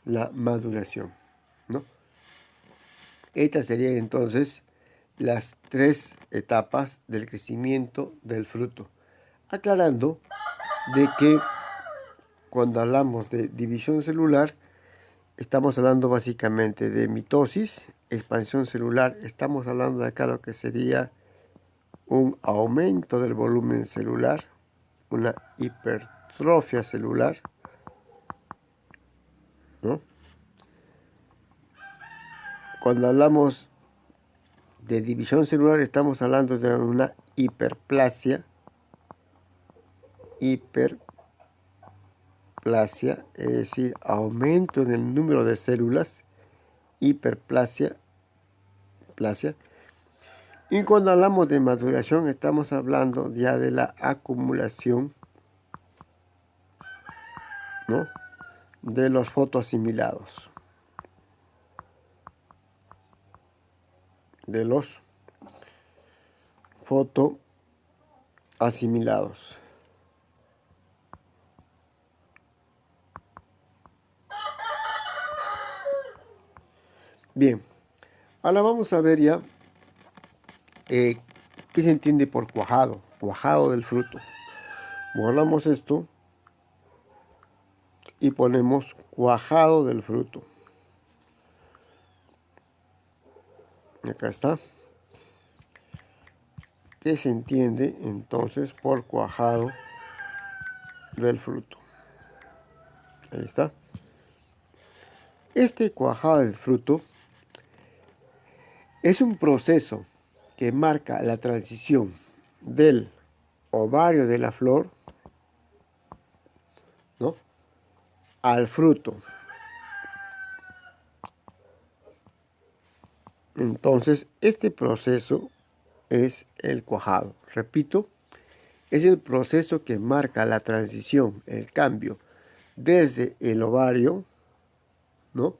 A: La maduración, ¿no? Estas serían entonces las tres etapas del crecimiento del fruto. Aclarando de que cuando hablamos de división celular, estamos hablando básicamente de mitosis, expansión celular. Estamos hablando de acá lo que sería un aumento del volumen celular, una hipertrofia celular, ¿no? Cuando hablamos de división celular, estamos hablando de una hiperplasia, es decir, aumento en el número de células, hiperplasia, plasia. Y cuando hablamos de maduración, estamos hablando ya de la acumulación, ¿no?, de los fotoasimilados. De los fotoasimilados. Bien, ahora vamos a ver ya qué se entiende por cuajado, cuajado del fruto. Borramos esto y ponemos cuajado del fruto. Acá está. ¿Qué se entiende entonces por cuajado del fruto? Ahí está. Este cuajado del fruto es un proceso que marca la transición del ovario de la flor, ¿no?, al fruto. Entonces, este proceso es el cuajado. Repito, es el proceso que marca la transición, el cambio, desde el ovario, ¿no?,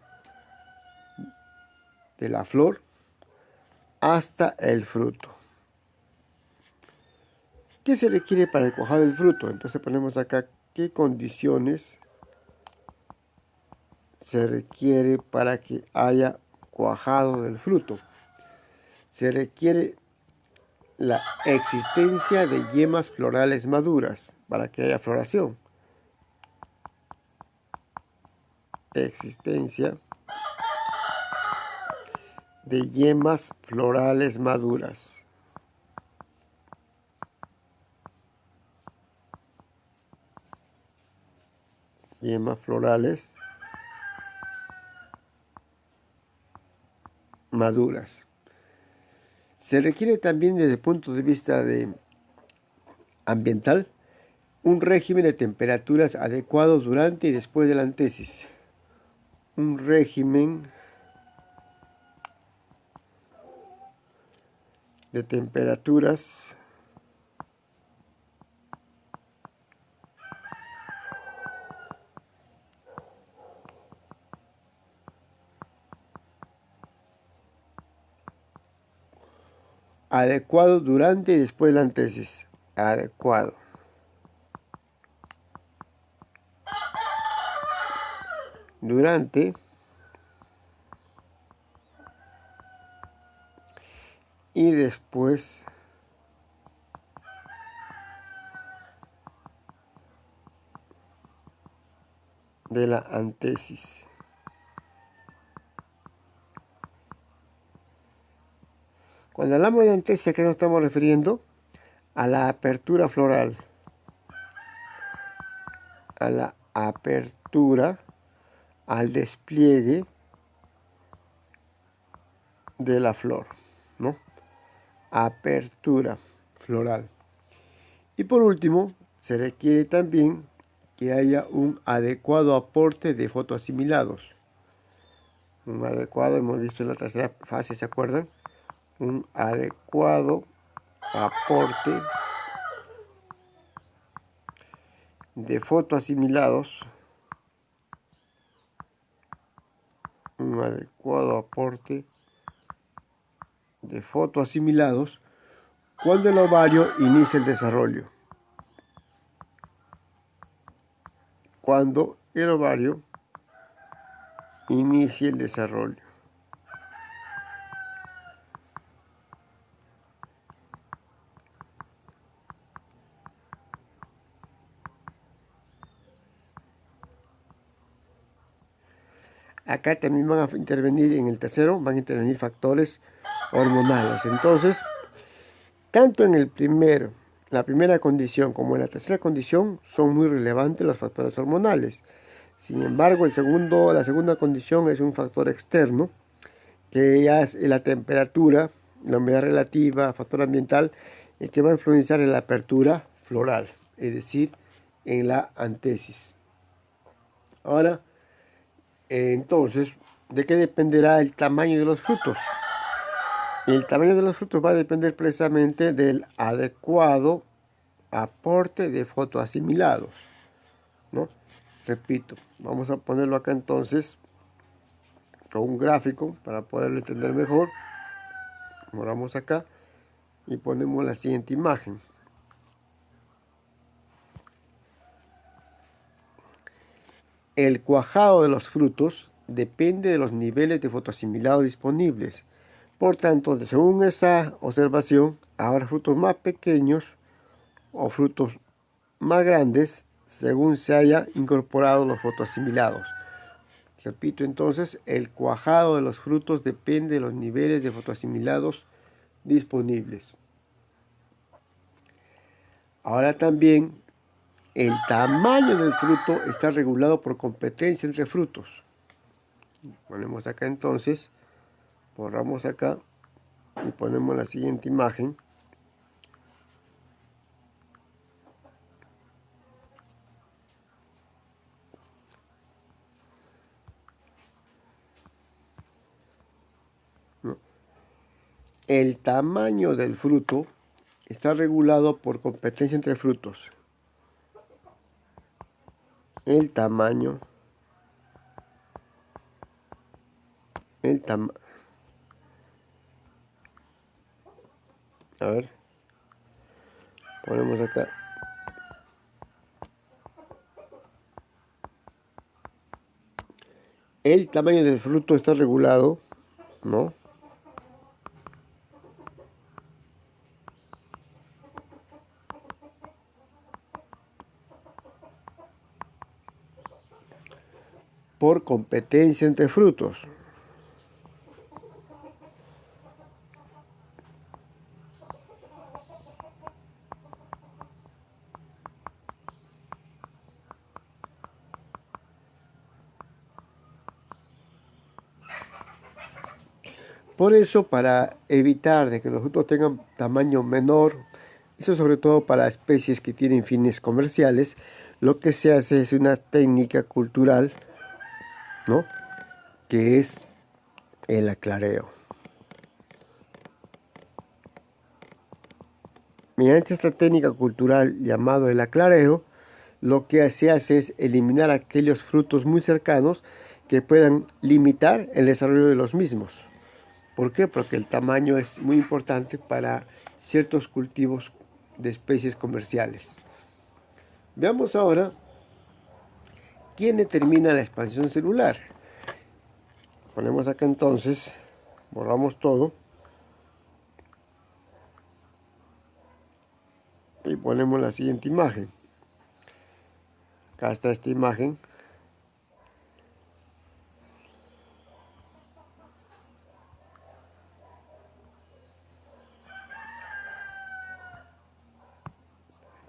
A: de la flor hasta el fruto. ¿Qué se requiere para el cuajado del fruto? Entonces ponemos acá qué condiciones se requiere para que haya cuajado del fruto. Se requiere la existencia de yemas florales maduras para que haya floración. Existencia de yemas florales maduras. Yemas florales maduras. Se requiere también desde el punto de vista ambiental un régimen de temperaturas adecuado durante y después de la antesis. Un régimen de temperaturas adecuado durante y después de la antesis. Adecuado. Durante y después de la antesis. Cuando hablamos de antesis, ¿a qué nos estamos refiriendo? A la apertura floral. A la apertura, al despliegue de la flor, ¿no? Apertura floral. Y por último, se requiere también que haya un adecuado aporte de fotoasimilados. Un adecuado, hemos visto en la tercera fase, ¿se acuerdan? Un adecuado aporte de fotoasimilados. Un adecuado aporte de fotoasimilados cuando el ovario inicia el desarrollo. Cuando el ovario inicia el desarrollo. Acá también van a intervenir, en el tercero, van a intervenir factores hormonales. Entonces, tanto en la primera condición como en la tercera condición son muy relevantes los factores hormonales. Sin embargo, la segunda condición es un factor externo, que ya es la temperatura, la humedad relativa, factor ambiental, el que va a influenciar en la apertura floral, es decir, en la antesis. Ahora, entonces, ¿de qué dependerá el tamaño de los frutos? El tamaño de los frutos va a depender precisamente del adecuado aporte de fotoasimilados, ¿no? Repito, vamos a ponerlo acá entonces con un gráfico para poderlo entender mejor. Moramos acá y ponemos la siguiente imagen. El cuajado de los frutos depende de los niveles de fotoasimilado disponibles. Por tanto, según esa observación, habrá frutos más pequeños o frutos más grandes según se haya incorporado los fotoasimilados. Repito entonces, el cuajado de los frutos depende de los niveles de fotoasimilados disponibles. Ahora también el tamaño del fruto está regulado por competencia entre frutos. Ponemos acá entonces, borramos acá y ponemos la siguiente imagen. El tamaño del fruto está regulado por competencia entre frutos. El tamaño a ver, ponemos acá. El tamaño del fruto está regulado, ¿no? por competencia entre frutos. Por eso, para evitar de que los frutos tengan tamaño menor, eso sobre todo para especies que tienen fines comerciales, lo que se hace es una técnica cultural, ¿no?, que es el aclareo. Mediante esta técnica cultural llamado el aclareo, lo que se hace es eliminar aquellos frutos muy cercanos que puedan limitar el desarrollo de los mismos. ¿Por qué? Porque el tamaño es muy importante para ciertos cultivos de especies comerciales. Veamos ahora quién determina la expansión celular. Ponemos acá entonces, borramos todo y ponemos la siguiente imagen. Acá está esta imagen.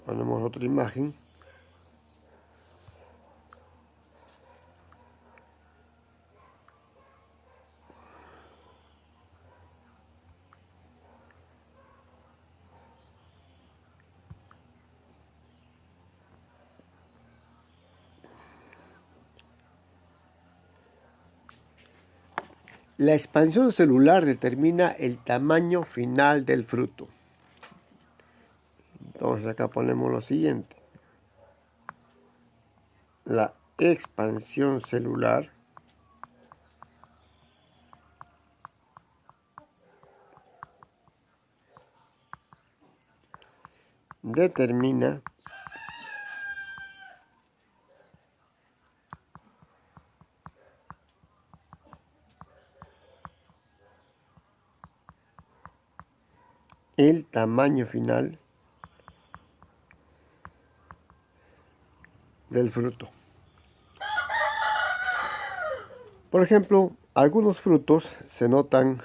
A: Ponemos otra imagen. La expansión celular determina el tamaño final del fruto. Entonces acá ponemos lo siguiente. La expansión celular determina el tamaño final del fruto. Por ejemplo, algunos frutos se notan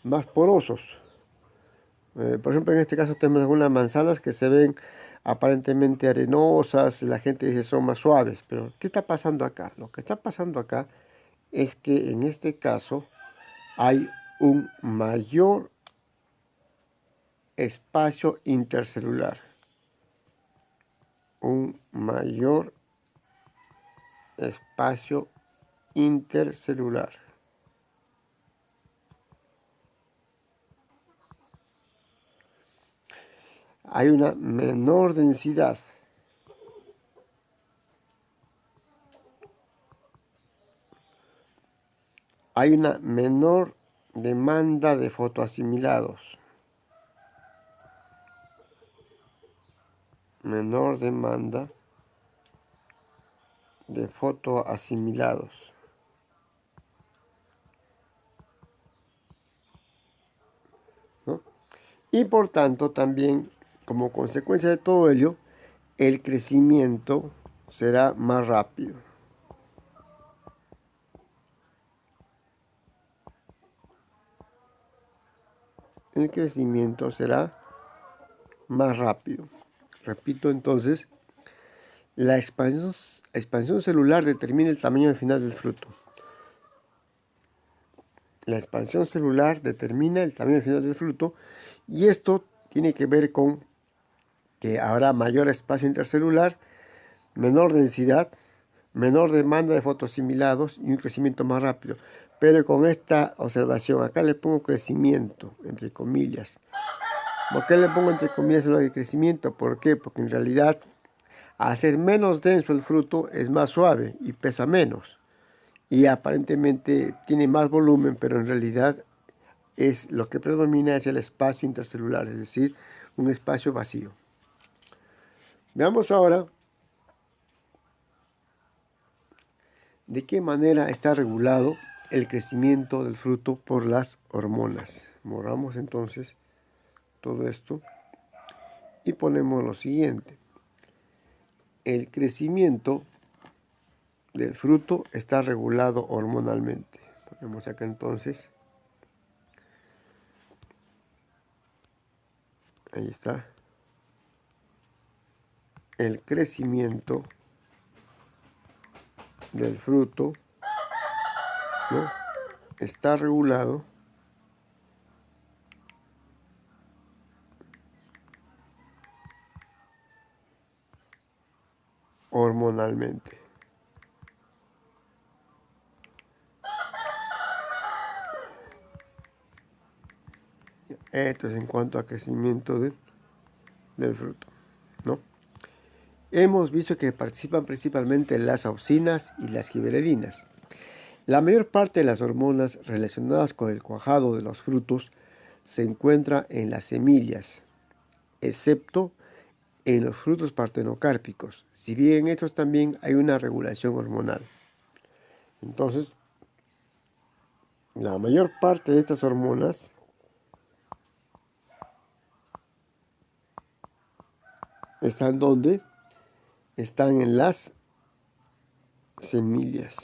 A: más porosos. Por ejemplo, en este caso tenemos algunas manzanas que se ven aparentemente arenosas, la gente dice son más suaves, pero ¿qué está pasando acá? Lo que está pasando acá es que en este caso hay un mayor espacio intercelular, un mayor espacio intercelular. Hay una menor densidad. Hay una menor demanda de fotoasimilados. Menor demanda de fotoasimilados. ¿No? Y por tanto también, como consecuencia de todo ello, el crecimiento será más rápido. El crecimiento será más rápido. Repito entonces, la expansión celular determina el tamaño final del fruto. La expansión celular determina el tamaño final del fruto y esto tiene que ver con que habrá mayor espacio intercelular, menor densidad, menor demanda de fotoasimilados y un crecimiento más rápido. Pero con esta observación, acá le pongo crecimiento, entre comillas. ¿Por qué le pongo entre comillas lo de crecimiento? ¿Por qué? Porque en realidad, al ser menos denso el fruto, es más suave y pesa menos. Y aparentemente tiene más volumen, pero en realidad es lo que predomina es el espacio intercelular, es decir, un espacio vacío. Veamos ahora de qué manera está regulado el crecimiento del fruto por las hormonas. Borramos entonces todo esto y ponemos lo siguiente. El crecimiento del fruto está regulado hormonalmente. Ponemos acá entonces. Ahí está. El crecimiento del fruto, ¿no?, está regulado hormonalmente. Esto es en cuanto a crecimiento del fruto, ¿no? Hemos visto que participan principalmente las auxinas y las giberelinas. La mayor parte de las hormonas relacionadas con el cuajado de los frutos se encuentra en las semillas, excepto en los frutos partenocárpicos, si bien en estos también hay una regulación hormonal. Entonces, la mayor parte de estas hormonas están donde están en las semillas.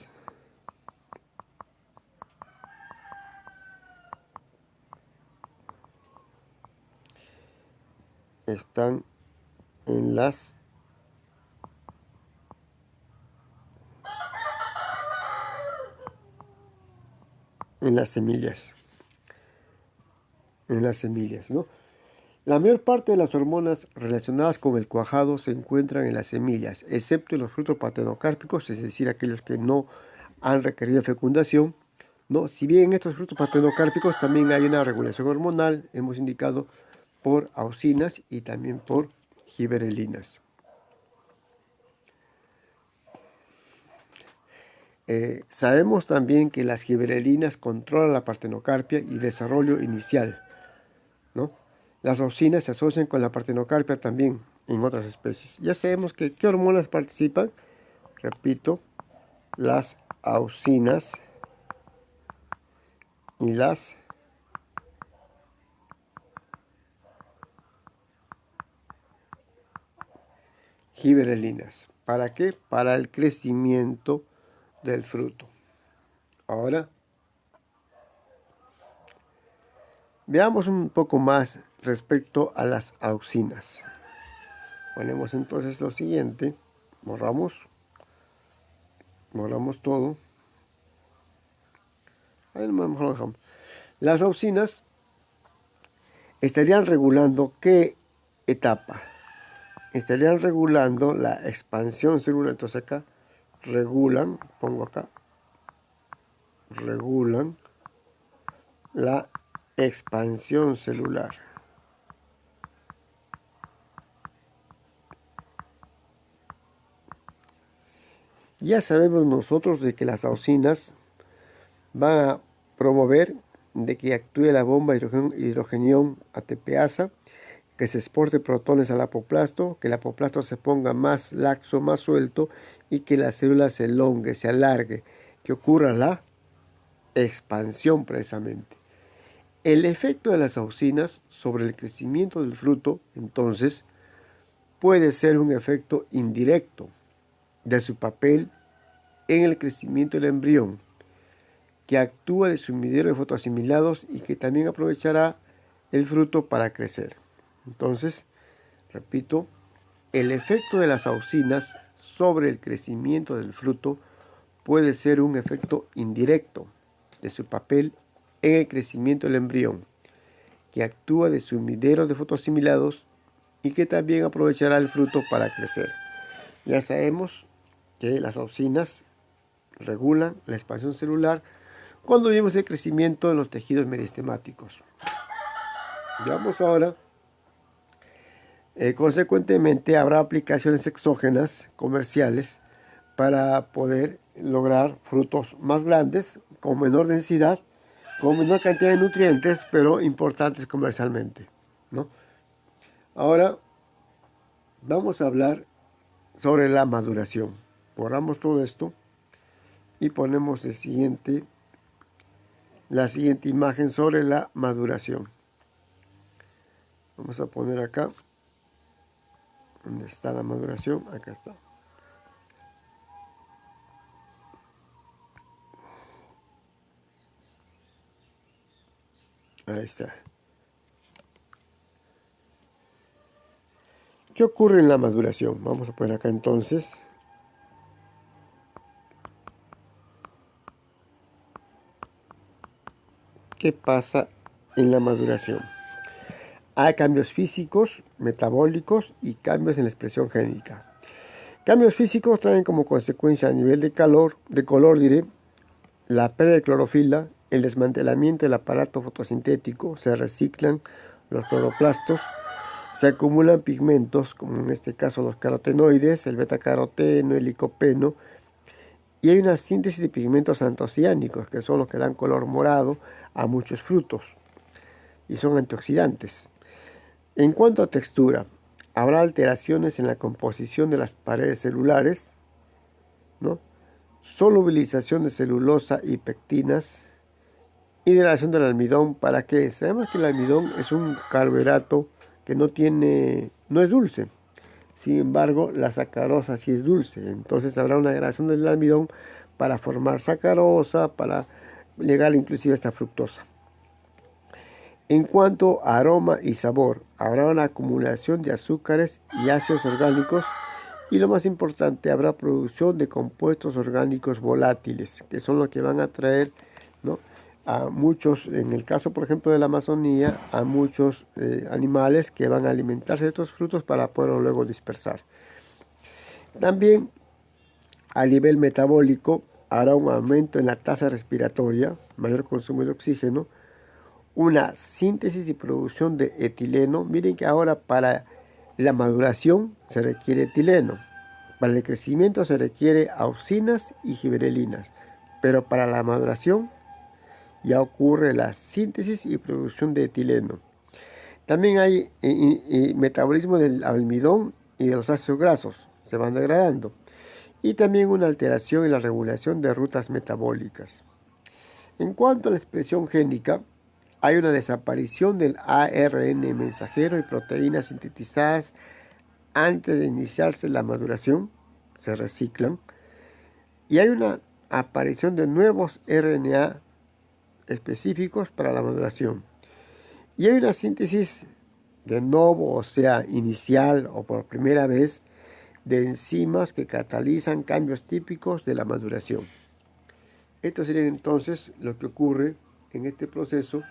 A: Están en las semillas. En las semillas, ¿no? La mayor parte de las hormonas relacionadas con el cuajado se encuentran en las semillas, excepto en los frutos partenocárpicos, es decir, aquellos que no han requerido fecundación, ¿no? Si bien en estos frutos partenocárpicos también hay una regulación hormonal, hemos indicado por auxinas y también por giberelinas. Sabemos también que las giberelinas controlan la partenocarpia y desarrollo inicial, ¿no? Las auxinas se asocian con la partenocarpia también en otras especies. Ya sabemos que qué hormonas participan. Repito, las auxinas y las giberelinas. ¿Para qué? Para el crecimiento del fruto. Ahora, veamos un poco más respecto a las auxinas. Ponemos entonces lo siguiente. Borramos todo. Ahí mejor lo dejamos. Las auxinas estarían regulando ¿qué etapa? Estarían regulando la expansión celular. Entonces acá regulan, pongo acá, regulan la expansión celular. Ya sabemos nosotros de que las auxinas van a promover de que actúe la bomba hidrogenión ATPasa, que se exporte protones al apoplasto, que el apoplasto se ponga más laxo, más suelto y que la célula se elongue, se alargue, que ocurra la expansión precisamente. El efecto de las auxinas sobre el crecimiento del fruto, entonces, puede ser un efecto indirecto de su papel en el crecimiento del embrión, que actúa de sumidero de fotoasimilados y que también aprovechará el fruto para crecer. Entonces, repito, el efecto de las auxinas sobre el crecimiento del fruto puede ser un efecto indirecto de su papel en el crecimiento del embrión, que actúa de sumidero de fotoasimilados y que también aprovechará el fruto para crecer. Ya sabemos que las auxinas regulan la expansión celular cuando vemos el crecimiento en los tejidos meristemáticos. Veamos ahora, consecuentemente habrá aplicaciones exógenas comerciales para poder lograr frutos más grandes, con menor densidad, con menor cantidad de nutrientes, pero importantes comercialmente, ¿no? Ahora vamos a hablar sobre la maduración. Borramos todo esto y ponemos la siguiente imagen sobre la maduración. Vamos a poner acá, ¿dónde está la maduración? Acá está. Ahí está. ¿Qué ocurre en la maduración? Vamos a poner acá entonces. ¿Qué pasa en la maduración? Hay cambios físicos, metabólicos y cambios en la expresión génica. Cambios físicos traen como consecuencia a nivel de color diré, la pérdida de clorofila, el desmantelamiento del aparato fotosintético, se reciclan los cloroplastos, se acumulan pigmentos, como en este caso los carotenoides, el betacaroteno, el licopeno, y hay una síntesis de pigmentos antociánicos, que son los que dan color morado a muchos frutos, y son antioxidantes. En cuanto a textura, habrá alteraciones en la composición de las paredes celulares, ¿no? Solubilización de celulosa y pectinas, y degradación del almidón. ¿Para qué? Sabemos que el almidón es un carbohidrato que no es dulce. Sin embargo, la sacarosa sí es dulce. Entonces habrá una degradación del almidón para formar sacarosa, para llegar inclusive a esta fructosa. En cuanto a aroma y sabor, habrá una acumulación de azúcares y ácidos orgánicos, y lo más importante, habrá producción de compuestos orgánicos volátiles, que son los que van a traer, ¿no?, a muchos, en el caso por ejemplo de la Amazonía, a muchos animales que van a alimentarse de estos frutos para poderlos luego dispersar. También a nivel metabólico habrá un aumento en la tasa respiratoria, mayor consumo de oxígeno, una síntesis y producción de etileno. Miren que ahora para la maduración se requiere etileno, para el crecimiento se requiere auxinas y giberelinas, pero para la maduración ya ocurre la síntesis y producción de etileno. También hay metabolismo del almidón y de los ácidos grasos, se van degradando. Y también una alteración en la regulación de rutas metabólicas. En cuanto a la expresión génica, hay una desaparición del ARN mensajero y proteínas sintetizadas antes de iniciarse la maduración, se reciclan. Y hay una aparición de nuevos RNA específicos para la maduración. Y hay una síntesis de novo, o sea, inicial o por primera vez, de enzimas que catalizan cambios típicos de la maduración. Esto sería entonces lo que ocurre en este proceso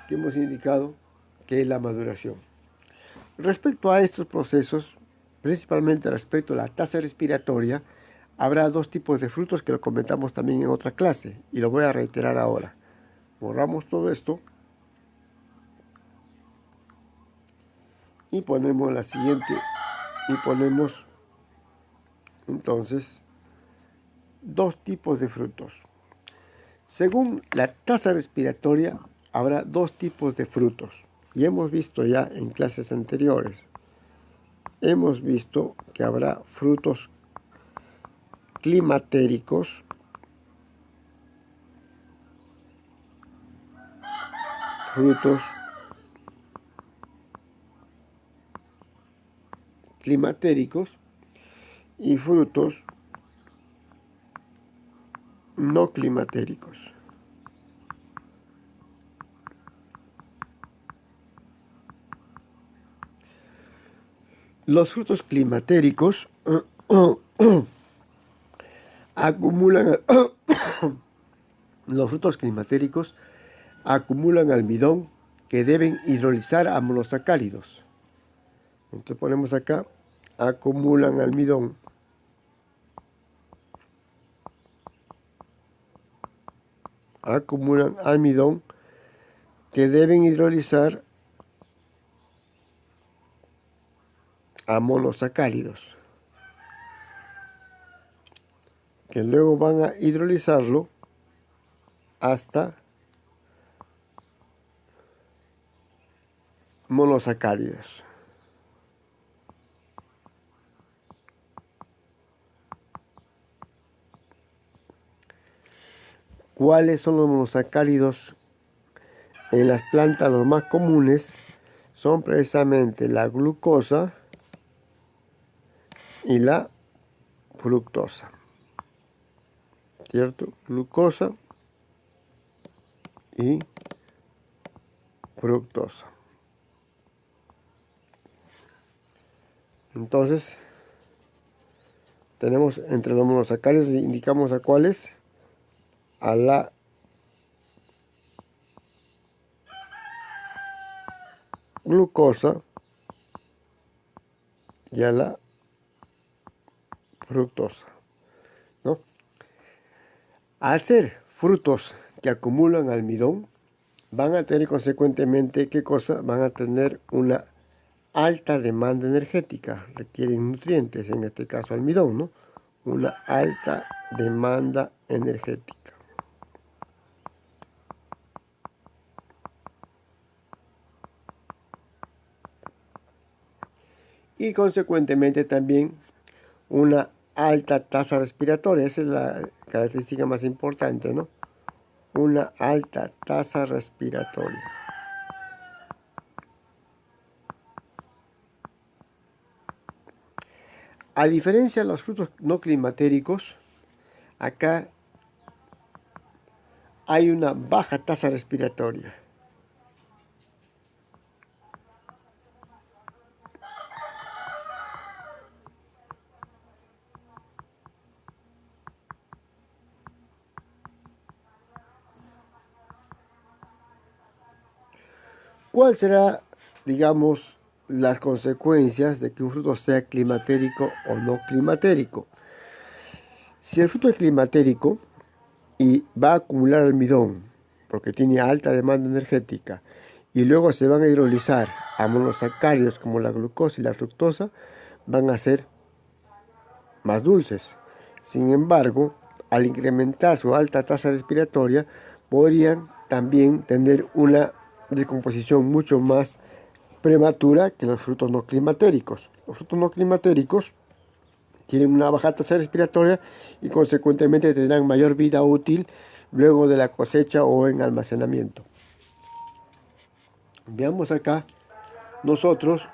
A: que hemos indicado que es la maduración. Respecto a estos procesos, principalmente respecto a la tasa respiratoria, habrá dos tipos de frutos que lo comentamos también en otra clase y lo voy a reiterar ahora. Borramos todo esto y ponemos la siguiente, y ponemos entonces dos tipos de frutos. Según la tasa respiratoria habrá dos tipos de frutos, y hemos visto ya en clases anteriores, hemos visto que habrá frutos climatéricos, y frutos no climatéricos. Los frutos climatéricos acumulan los frutos climatéricos acumulan almidón que deben hidrolizar a monosacáridos. Entonces ponemos acá, acumulan almidón. Acumulan almidón que deben hidrolizar a monosacáridos, que luego van a hidrolizarlo hasta monosacáridos. ¿Cuáles son los monosacáridos en las plantas? Los más comunes son precisamente la glucosa y la fructosa, ¿cierto? Glucosa y fructosa. Entonces, tenemos entre los monosacáridos, indicamos a cuáles, a la glucosa y a la fructosa, ¿no? Al ser frutos que acumulan almidón, van a tener consecuentemente, ¿qué cosa? Van a tener una alta demanda energética, requieren nutrientes, en este caso almidón, ¿no? Una alta demanda energética. Y consecuentemente también una alta tasa respiratoria, esa es la característica más importante, ¿no? Una alta tasa respiratoria. A diferencia de los frutos no climatéricos, acá hay una baja tasa respiratoria. ¿Cuál será, digamos, las consecuencias de que un fruto sea climatérico o no climatérico? Si el fruto es climatérico y va a acumular almidón porque tiene alta demanda energética y luego se van a hidrolizar a monosacáridos como la glucosa y la fructosa, van a ser más dulces. Sin embargo, al incrementar su alta tasa respiratoria, podrían también tener una descomposición mucho más prematura que los frutos no climatéricos. Los frutos no climatéricos tienen una baja tasa respiratoria y consecuentemente tendrán mayor vida útil luego de la cosecha o en almacenamiento. Veamos acá nosotros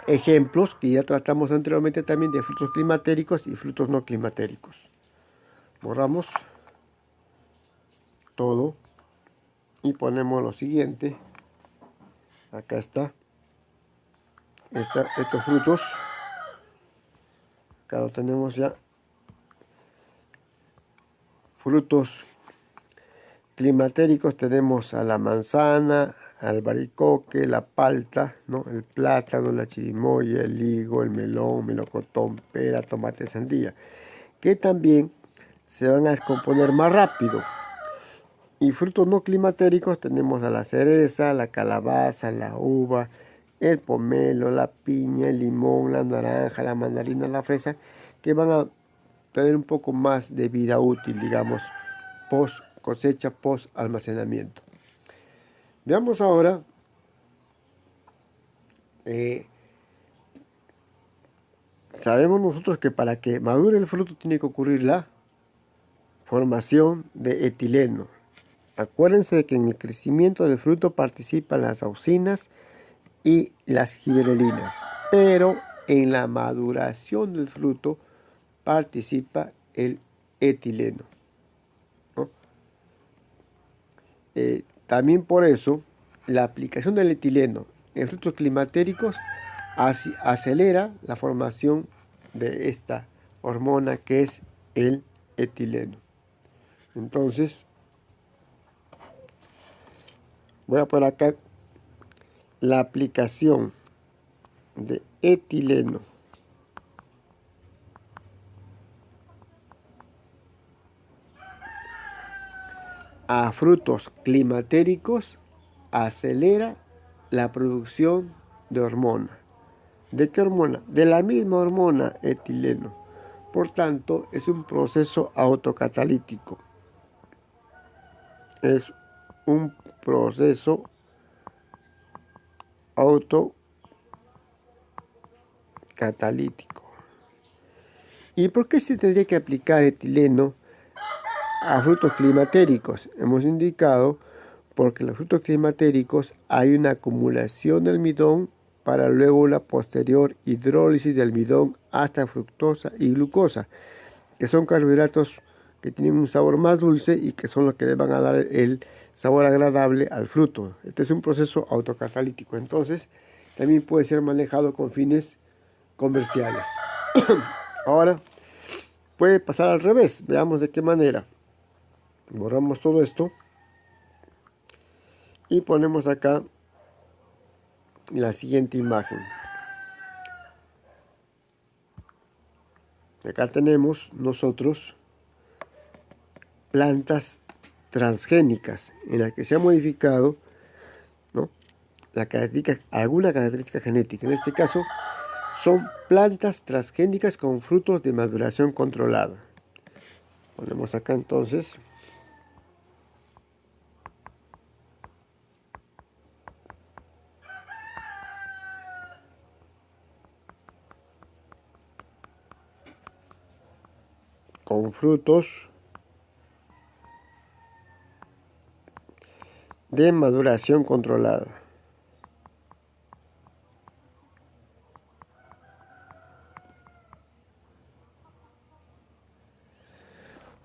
A: ejemplos que ya tratamos anteriormente también de frutos climatéricos y frutos no climatéricos. Borramos todo y ponemos lo siguiente. Acá está. Estos frutos. Acá lo tenemos ya. Frutos climatéricos tenemos a la manzana, al albaricoque, la palta, ¿no? El plátano, la chirimoya, el higo, el melón, melocotón, pera, tomate, sandía, que también se van a descomponer más rápido. Y frutos no climatéricos tenemos a la cereza, la calabaza, la uva, el pomelo, la piña, el limón, la naranja, la mandarina, la fresa, que van a tener un poco más de vida útil, digamos, post cosecha, post almacenamiento. Veamos ahora sabemos nosotros que para que madure el fruto tiene que ocurrir la formación de etileno. Acuérdense de que en el crecimiento del fruto participan las auxinas y las gibberelinas, pero en la maduración del fruto participa el etileno, ¿no? También por eso la aplicación del etileno en frutos climatéricos acelera la formación de esta hormona que es el etileno. Entonces, voy a poner acá la aplicación de etileno a frutos climatéricos acelera la producción de hormona. ¿De qué hormona? De la misma hormona etileno. Por tanto, es un proceso autocatalítico. Es un proceso autocatalítico. ¿Y por qué se tendría que aplicar etileno a frutos climatéricos? Hemos indicado porque en los frutos climatéricos hay una acumulación de almidón para luego la posterior hidrólisis de almidón hasta fructosa y glucosa, que son carbohidratos que tienen un sabor más dulce y que son los que le van a dar el sabor agradable al fruto. Este es un proceso autocatalítico, entonces también puede ser manejado con fines comerciales. Ahora puede pasar al revés, veamos de qué manera. Borramos todo esto y ponemos acá la siguiente imagen. Acá tenemos nosotros plantas transgénicas en las que se ha modificado, ¿no?, alguna característica genética. En este caso son plantas transgénicas con frutos de maduración controlada. Ponemos acá entonces con frutos de maduración controlada.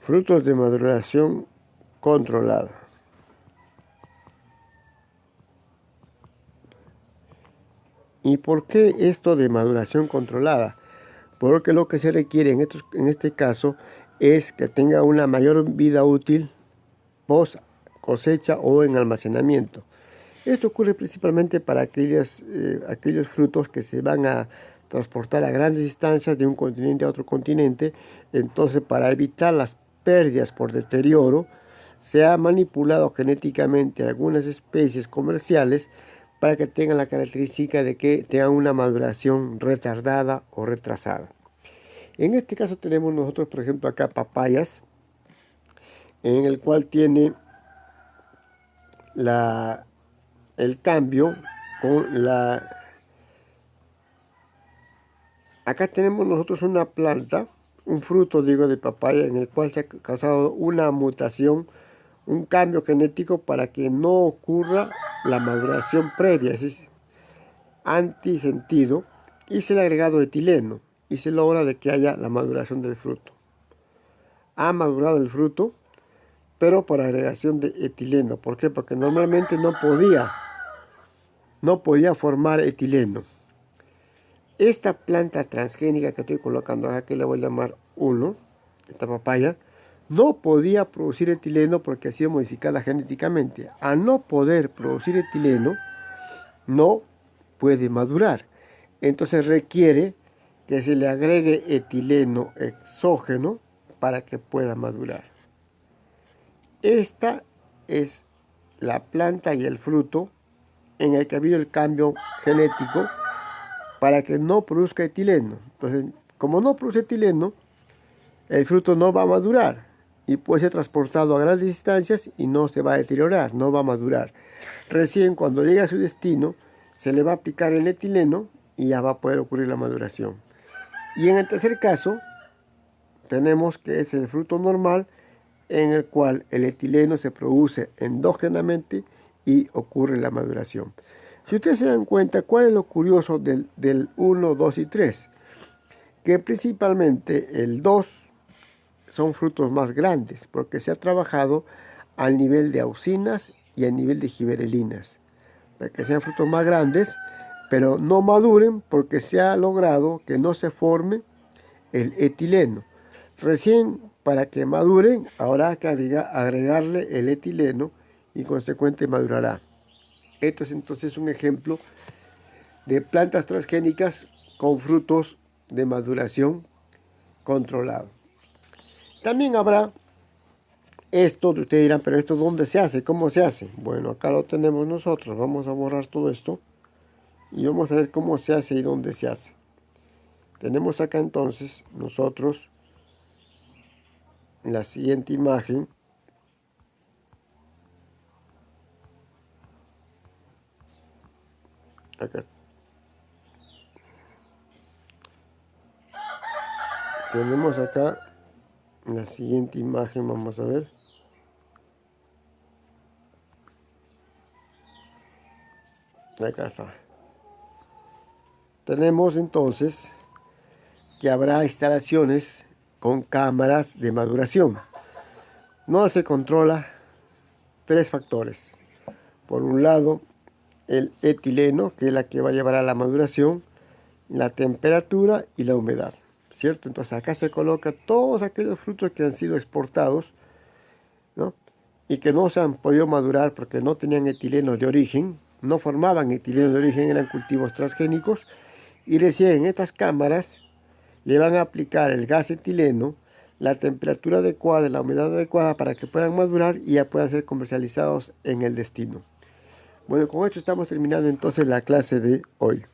A: Frutos de maduración controlada. ¿Y por qué esto de maduración controlada? Porque lo que se requiere en este caso es que tenga una mayor vida útil post cosecha o en almacenamiento. Esto ocurre principalmente para aquellos frutos que se van a transportar a grandes distancias de un continente a otro continente. Entonces, para evitar las pérdidas por deterioro, se ha manipulado genéticamente algunas especies comerciales para que tengan la característica de que tengan una maduración retardada o retrasada. En este caso tenemos nosotros, por ejemplo, acá papayas, en el cual tiene el cambio con acá tenemos nosotros una planta, un fruto, digo, de papaya, en el cual se ha causado una mutación, un cambio genético para que no ocurra la maduración previa, es decir, antisentido, y se le ha agregado etileno y se logra de que haya la maduración del fruto. Ha madurado el fruto, pero por agregación de etileno. ¿Por qué? Porque normalmente no podía formar etileno. Esta planta transgénica que estoy colocando acá, que le voy a llamar 1, esta papaya, no podía producir etileno porque ha sido modificada genéticamente. Al no poder producir etileno, no puede madurar. Entonces requiere que se le agregue etileno exógeno para que pueda madurar. Esta es la planta y el fruto en el que ha habido el cambio genético para que no produzca etileno. Entonces, como no produce etileno, el fruto no va a madurar y puede ser transportado a grandes distancias y no se va a deteriorar, no va a madurar. Recién cuando llegue a su destino, se le va a aplicar el etileno y ya va a poder ocurrir la maduración. Y en el tercer caso, tenemos que es el fruto normal, en el cual el etileno se produce endógenamente y ocurre la maduración. Si ustedes se dan cuenta, ¿cuál es lo curioso del 1, 2 y 3? Que principalmente el 2 son frutos más grandes, porque se ha trabajado al nivel de auxinas y al nivel de giberelinas, para que sean frutos más grandes, pero no maduren porque se ha logrado que no se forme el etileno. Recién para que maduren habrá que agregarle el etileno y consecuentemente madurará. Esto es entonces un ejemplo de plantas transgénicas con frutos de maduración controlado. También habrá esto, ustedes dirán, pero esto ¿dónde se hace? ¿Cómo se hace? Bueno, acá lo tenemos nosotros. Vamos a borrar todo esto y vamos a ver cómo se hace y dónde se hace. Tenemos acá entonces nosotros la siguiente imagen. Acá tenemos acá la siguiente imagen, vamos a ver. Acá está. Tenemos entonces que habrá instalaciones con cámaras de maduración. No se controla, tres factores. Por un lado, el etileno, que es la que va a llevar a la maduración, la temperatura y la humedad, ¿cierto? Entonces acá se coloca todos aquellos frutos que han sido exportados, ¿no? Y que no se han podido madurar porque no tenían etileno de origen, no formaban etileno de origen, eran cultivos transgénicos, y recién en estas cámaras le van a aplicar el gas etileno, la temperatura adecuada y la humedad adecuada para que puedan madurar y ya puedan ser comercializados en el destino. Bueno, con esto estamos terminando entonces la clase de hoy.